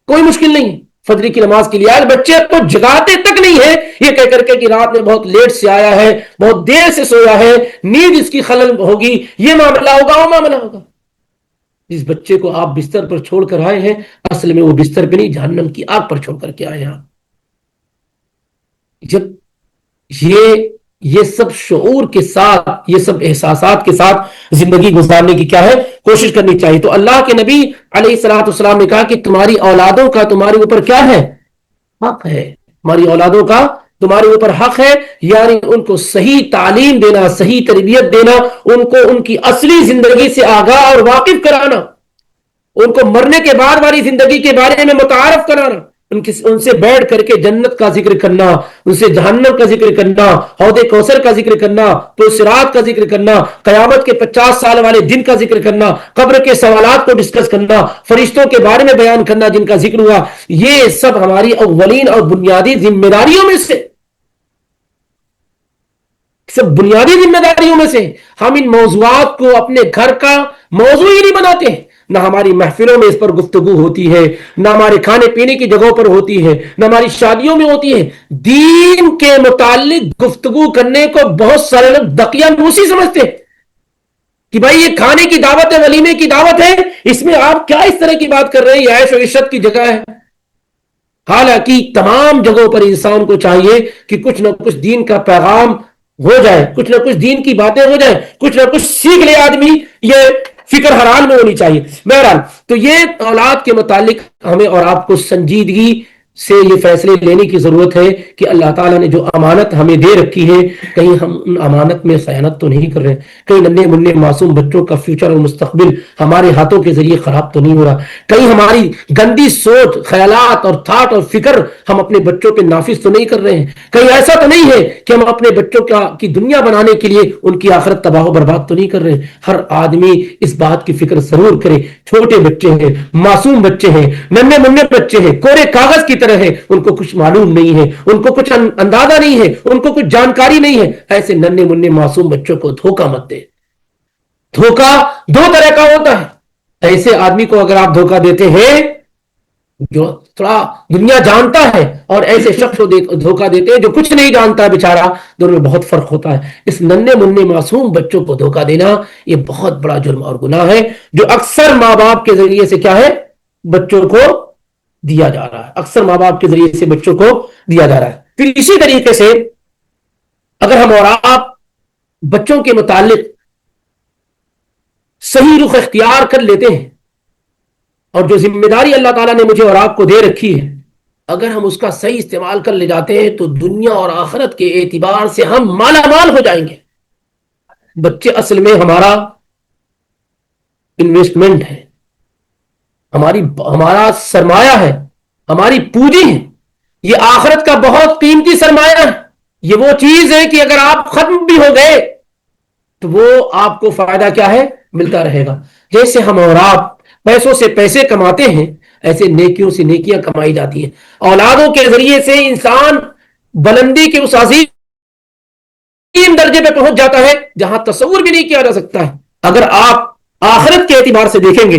کوئی مشکل نہیں. فجر کی نماز کے لیے آج بچے کو جگاتے تک نہیں ہے یہ کہہ کر کے کہ رات میں بہت لیٹ سے آیا ہے، بہت دیر سے سویا ہے، نیند اس کی خلل ہوگی، یہ معاملہ ہوگا، وہ معاملہ ہوگا. جس بچے کو آپ بستر پر چھوڑ کر آئے ہیں، اصل میں وہ بستر پہ نہیں، جہنم کی آگ پر چھوڑ کر کے آئے ہیں. جب یہ سب شعور کے ساتھ، یہ سب احساسات کے ساتھ زندگی گزارنے کی کیا ہے، کوشش کرنی چاہیے. تو اللہ کے نبی علیہ الصلوۃ والسلام نے کہا کہ تمہاری اولادوں کا تمہارے اوپر کیا ہے، حق ہے. ہماری اولادوں کا تمہارے اوپر حق ہے، یعنی ان کو صحیح تعلیم دینا، صحیح تربیت دینا، ان کو ان کی اصلی زندگی سے آگاہ اور واقف کرانا، ان کو مرنے کے بعد والی زندگی کے بارے میں متعارف کرانا، ان سے بیٹھ کر کے جنت کا ذکر کرنا، ان سے جہنم کا ذکر کرنا، حوض کوثر کا ذکر کرنا، تو صراط کا ذکر کرنا، قیامت کے 50 سال والے دن کا ذکر کرنا، قبر کے سوالات کو ڈسکس کرنا، فرشتوں کے بارے میں بیان کرنا جن کا ذکر ہوا. یہ سب ہماری اولین اور بنیادی ذمہ داریوں میں سے، سب بنیادی ذمہ داریوں میں سے. ہم ان موضوعات کو اپنے گھر کا موضوع ہی نہیں بناتے ہیں، نہ ہماری محفلوں میں اس پر گفتگو ہوتی ہے، نہ ہمارے کھانے پینے کی جگہوں پر ہوتی ہے، نہ ہماری شادیوں میں ہوتی ہے۔ دین کے متعلق گفتگو کرنے کو بہت سارے لوگ دقیانوسی سمجھتے ہیں کہ بھائی یہ کھانے کی دعوت ہے، ولیمے کی دعوت ہے، اس میں آپ کیا اس طرح کی بات کر رہے ہیں، یہ عیش و عشرت کی جگہ ہے۔ حالانکہ تمام جگہوں پر انسان کو چاہیے کہ کچھ نہ کچھ دین کا پیغام ہو جائے، کچھ نہ کچھ دین کی باتیں ہو جائیں، کچھ نہ کچھ سیکھ لے آدمی، یہ فکر ہر حال میں ہونی چاہیے۔ بہرحال تو یہ اولاد کے متعلق ہمیں اور آپ کو سنجیدگی سے یہ فیصلے لینے کی ضرورت ہے کہ اللہ تعالیٰ نے جو امانت ہمیں دے رکھی ہے، کہیں ہم ان امانت میں خیانت تو نہیں کر رہے، کہیں ننھے منھے معصوم بچوں کا فیوچر اور مستقبل ہمارے ہاتھوں کے ذریعے خراب تو نہیں ہو رہا، کہیں ہماری گندی سوچ، خیالات اور تھاٹ اور فکر ہم اپنے بچوں پہ نافذ تو نہیں کر رہے ہیں، کہیں ایسا تو نہیں ہے کہ ہم اپنے بچوں کی دنیا بنانے کے لیے ان کی آخرت تباہ و برباد تو نہیں کر رہے ہیں۔ ہر آدمی اس بات کی فکر ضرور کرے، چھوٹے بچے ہیں، معصوم بچے ہیں، ننھے منھے بچے ہیں، کورے کاغذ کی طرح ہے، ان کو کچھ معلوم نہیں ہے، ان کو کچھ اندازہ نہیں ہے، ان کو کچھ جانکاری نہیں ہے۔ ایسے ننھے منھے معصوم بچوں کو دھوکہ مت دے۔ دھوکہ دو طرح کا ہوتا ہے، ایسے آدمی کو اگر آپ دھوکہ دیتے ہیں جو تھوڑا دنیا جانتا ہے، اور ایسے شخص کو دھوکہ دیتے ہیں جو کچھ نہیں جانتا بیچارہ، دونوں میں بہت فرق ہوتا ہے۔ اس ننھے منھے معصوم بچوں کو دھوکہ دینا یہ بہت بڑا جرم اور گناہ ہے، جو اکثر ماں باپ کے ذریعے سے کیا ہے بچوں کو دیا جا رہا ہے، اکثر ماں باپ کے ذریعے سے بچوں کو دیا جا رہا ہے۔ پھر اسی طریقے سے اگر ہم اور آپ بچوں کے متعلق صحیح رخ اختیار کر لیتے ہیں، اور جو ذمہ داری اللہ تعالیٰ نے مجھے اور آپ کو دے رکھی ہے، اگر ہم اس کا صحیح استعمال کر لے جاتے ہیں تو دنیا اور آخرت کے اعتبار سے ہم مالا مال ہو جائیں گے۔ بچے اصل میں ہمارا انویسٹمنٹ ہے، ہمارا سرمایہ ہے، ہماری پونجی ہے، یہ آخرت کا بہت قیمتی سرمایہ ہے۔ یہ وہ چیز ہے کہ اگر آپ ختم بھی ہو گئے تو وہ آپ کو فائدہ کیا ہے ملتا رہے گا۔ جیسے ہم اور آپ پیسوں سے پیسے کماتے ہیں، ایسے نیکیوں سے نیکیاں کمائی جاتی ہیں۔ اولادوں کے ذریعے سے انسان بلندی کے اس عظیم درجے پہ پہنچ جاتا ہے جہاں تصور بھی نہیں کیا جا سکتا ہے۔ اگر آپ آخرت کے اعتبار سے دیکھیں گے،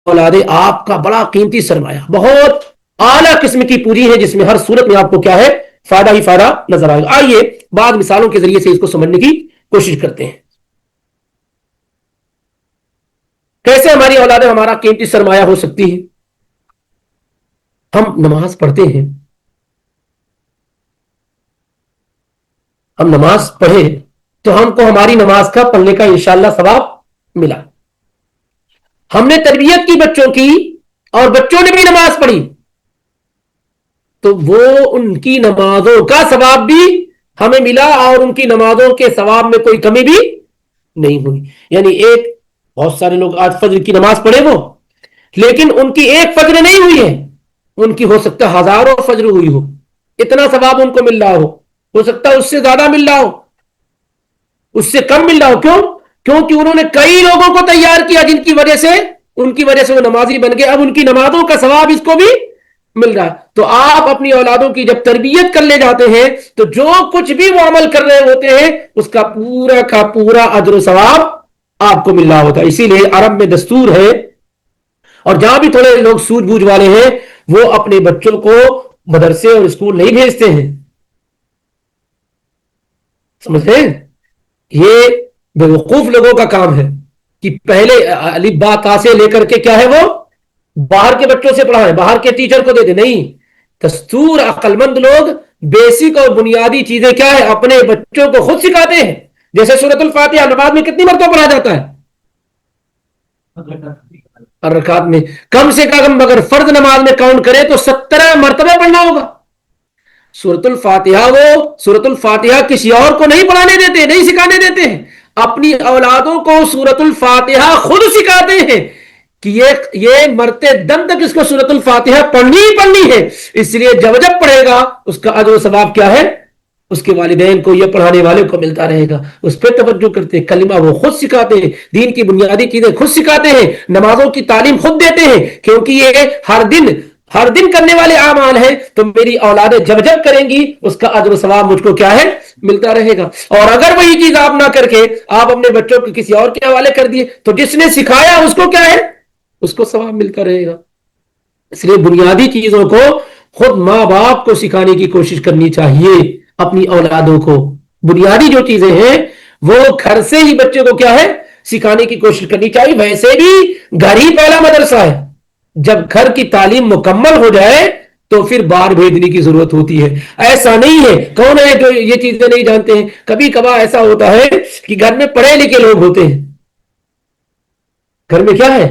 اولادیں آپ کا بڑا قیمتی سرمایہ، بہت اعلیٰ قسم کی پونجی ہے، جس میں ہر صورت میں آپ کو کیا ہے فائدہ ہی فائدہ نظر آئے گا۔ آئیے بعض مثالوں کے ذریعے سے اس کو سمجھنے کی کوشش کرتے ہیں، کیسے ہماری اولادیں ہمارا قیمتی سرمایہ ہو سکتی ہیں۔ ہم نماز پڑھتے ہیں، ہم نماز پڑھے تو ہم کو ہماری نماز کا پڑھنے کا انشاءاللہ ثواب ملا۔ ہم نے تربیت کی بچوں کی اور بچوں نے بھی نماز پڑھی تو وہ ان کی نمازوں کا ثواب بھی ہمیں ملا، اور ان کی نمازوں کے ثواب میں کوئی کمی بھی نہیں ہوئی۔ یعنی بہت سارے لوگ آج فجر کی نماز پڑھے وہ، لیکن ان کی ایک فجر نہیں ہوئی ہے، ان کی ہو سکتا ہے ہزاروں فجر ہوئی ہو، اتنا ثواب ان کو مل رہا ہو سکتا ہے اس سے زیادہ مل رہا ہو، اس سے کم مل رہا ہو۔ کیوں؟ کیونکہ انہوں نے کئی لوگوں کو تیار کیا جن کی وجہ سے وہ نمازی بن گئے، اب ان کی نمازوں کا ثواب اس کو بھی مل رہا ہے۔ تو آپ اپنی اولادوں کی جب تربیت کر لے جاتے ہیں تو جو کچھ بھی وہ عمل کر رہے ہوتے ہیں اس کا پورا اجر و ثواب آپ کو مل رہا ہوتا ہے۔ اسی لیے عرب میں دستور ہے، اور جہاں بھی تھوڑے لوگ سوجھ بوجھ والے ہیں وہ اپنے بچوں کو مدرسے اور اسکول نہیں بھیجتے ہیں، سمجھتے ہیں؟ یہ بیوقوف لوگوں کا کام ہے کہ پہلے الف با تا سے لے کر کے کیا ہے وہ باہر کے بچوں سے پڑھائیں، باہر کے ٹیچر کو دے دیں، نہیں۔ دستور عقل مند لوگ بیسک اور بنیادی چیزیں کیا ہے اپنے بچوں کو خود سکھاتے ہیں۔ جیسے سورۃ الفاتحہ نماز میں کتنی مرتبہ پڑھا جاتا ہے؟ رکعت میں کم سے کم اگر فرض نماز میں کاؤنٹ کرے تو 17 مرتبہ پڑھنا ہوگا۔ سورۃ الفاتحہ کسی اور کو نہیں پڑھانے دیتے، نہیں سکھانے دیتے ہیں، اپنی اولادوں کو سورۃ الفاتحہ خود سکھاتے ہیں کہ یہ مرتے دم تک اس کو سورۃ الفاتحہ پڑھنی ہی پڑھنی ہے۔ اس لیے جب پڑھے گا اس کا اجر و ثواب کیا ہے اس کے والدین کو، یہ پڑھانے والے کو ملتا رہے گا۔ اس پہ توجہ کرتے ہیں، کلمہ وہ خود سکھاتے ہیں، دین کی بنیادی چیزیں خود سکھاتے ہیں، نمازوں کی تعلیم خود دیتے ہیں، کیونکہ یہ ہر دن کرنے والے اعمال ہیں۔ تو میری اولادیں جب کریں گی اس کا اجر و ثواب مجھ کو کیا ہے ملتا رہے گا. اور اگر وہی چیز آپ نہ کر کے آپ اپنے بچوں کو کسی اور کے حوالے کر دیے تو جس نے سکھایا اس کو کیا ہے, اس کو ثواب ملتا رہے گا. اس لیے بنیادی چیزوں کو خود ماں باپ کو سکھانے کی کوشش کرنی چاہیے اپنی اولادوں کو. بنیادی جو چیزیں ہیں وہ گھر سے ہی بچے کو کیا ہے, سکھانے کی کوشش کرنی چاہیے. ویسے بھی گھر ہی پہلا مدرسہ ہے. جب گھر کی تعلیم مکمل ہو جائے تو پھر باہر بھیجنے کی ضرورت ہوتی ہے. ایسا نہیں ہے, کون ہے جو یہ چیزیں نہیں جانتے ہیں؟ کبھی کبھار ایسا ہوتا ہے کہ گھر میں پڑھے لکھے لوگ ہوتے ہیں, گھر میں کیا ہے,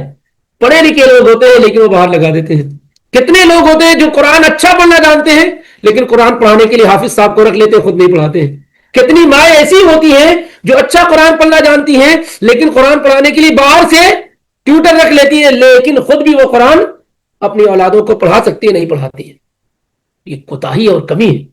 پڑھے لکھے لوگ ہوتے ہیں لیکن وہ باہر لگا دیتے ہیں. کتنے لوگ ہوتے ہیں جو قرآن اچھا پڑھنا جانتے ہیں لیکن قرآن پڑھانے کے لیے حافظ صاحب کو رکھ لیتے ہیں, خود نہیں پڑھاتے ہیں. کتنی مائیں ایسی ہوتی ہیں جو اچھا قرآن پڑھنا جانتی ہیں لیکن قرآن پڑھانے کے لیے باہر سے ٹیوٹر رکھ لیتی ہیں, لیکن خود بھی وہ قرآن اپنی اولادوں کو پڑھا سکتی ہے, نہیں پڑھاتی ہے. یہ کوتاہی اور کمی ہے,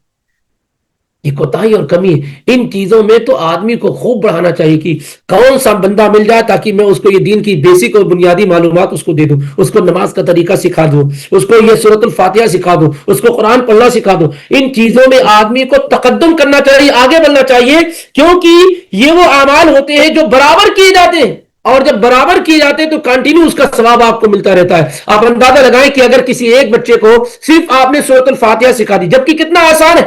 یہ کوتاہی اور کمی ہے. ان چیزوں میں تو آدمی کو خوب بڑھانا چاہیے کہ کون سا بندہ مل جائے تاکہ میں اس کو یہ دین کی بیسک اور بنیادی معلومات اس کو دے دوں, اس کو نماز کا طریقہ سکھا دوں, اس کو یہ سورۃ الفاتحہ سکھا دوں, اس کو قرآن پڑھنا سکھا دوں. ان چیزوں میں آدمی کو تقدم کرنا چاہیے, آگے بڑھنا چاہیے, کیونکہ یہ وہ اعمال ہوتے ہیں جو برابر کیے جاتے ہیں, اور جب برابر کیے جاتے ہیں تو کنٹینیو اس کا ثواب آپ کو ملتا رہتا ہے. آپ اندازہ لگائیں کہ اگر کسی ایک بچے کو صرف آپ نے سورۃ الفاتحہ سکھا دی, جبکہ کتنا آسان ہے,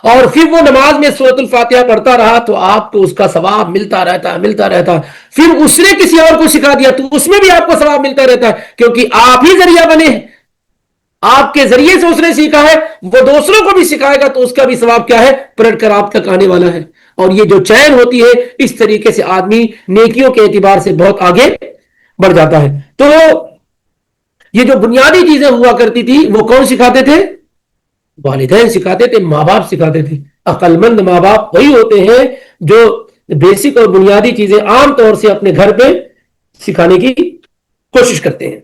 اور پھر وہ نماز میں سورۃ الفاتحہ پڑھتا رہا تو آپ کو اس کا ثواب ملتا رہتا ہے, ملتا رہتا ہے. پھر اس نے کسی اور کو سکھا دیا تو اس میں بھی آپ کو ثواب ملتا رہتا ہے, کیونکہ آپ ہی ذریعہ بنے ہیں, آپ کے ذریعے سے اس نے سیکھا ہے, وہ دوسروں کو بھی سکھائے گا تو اس کا بھی ثواب کیا ہے, پلٹ کر آپ تک آنے والا ہے. اور یہ جو چین ہوتی ہے اس طریقے سے آدمی نیکیوں کے اعتبار سے بہت آگے بڑھ جاتا ہے. تو یہ جو بنیادی چیزیں ہوا کرتی تھی وہ کون سکھاتے تھے؟ والدین سکھاتے تھے, ماں باپ سکھاتے تھے. عقل مند ماں باپ وہی ہوتے ہیں جو بیسک اور بنیادی چیزیں عام طور سے اپنے گھر پہ سکھانے کی کوشش کرتے ہیں.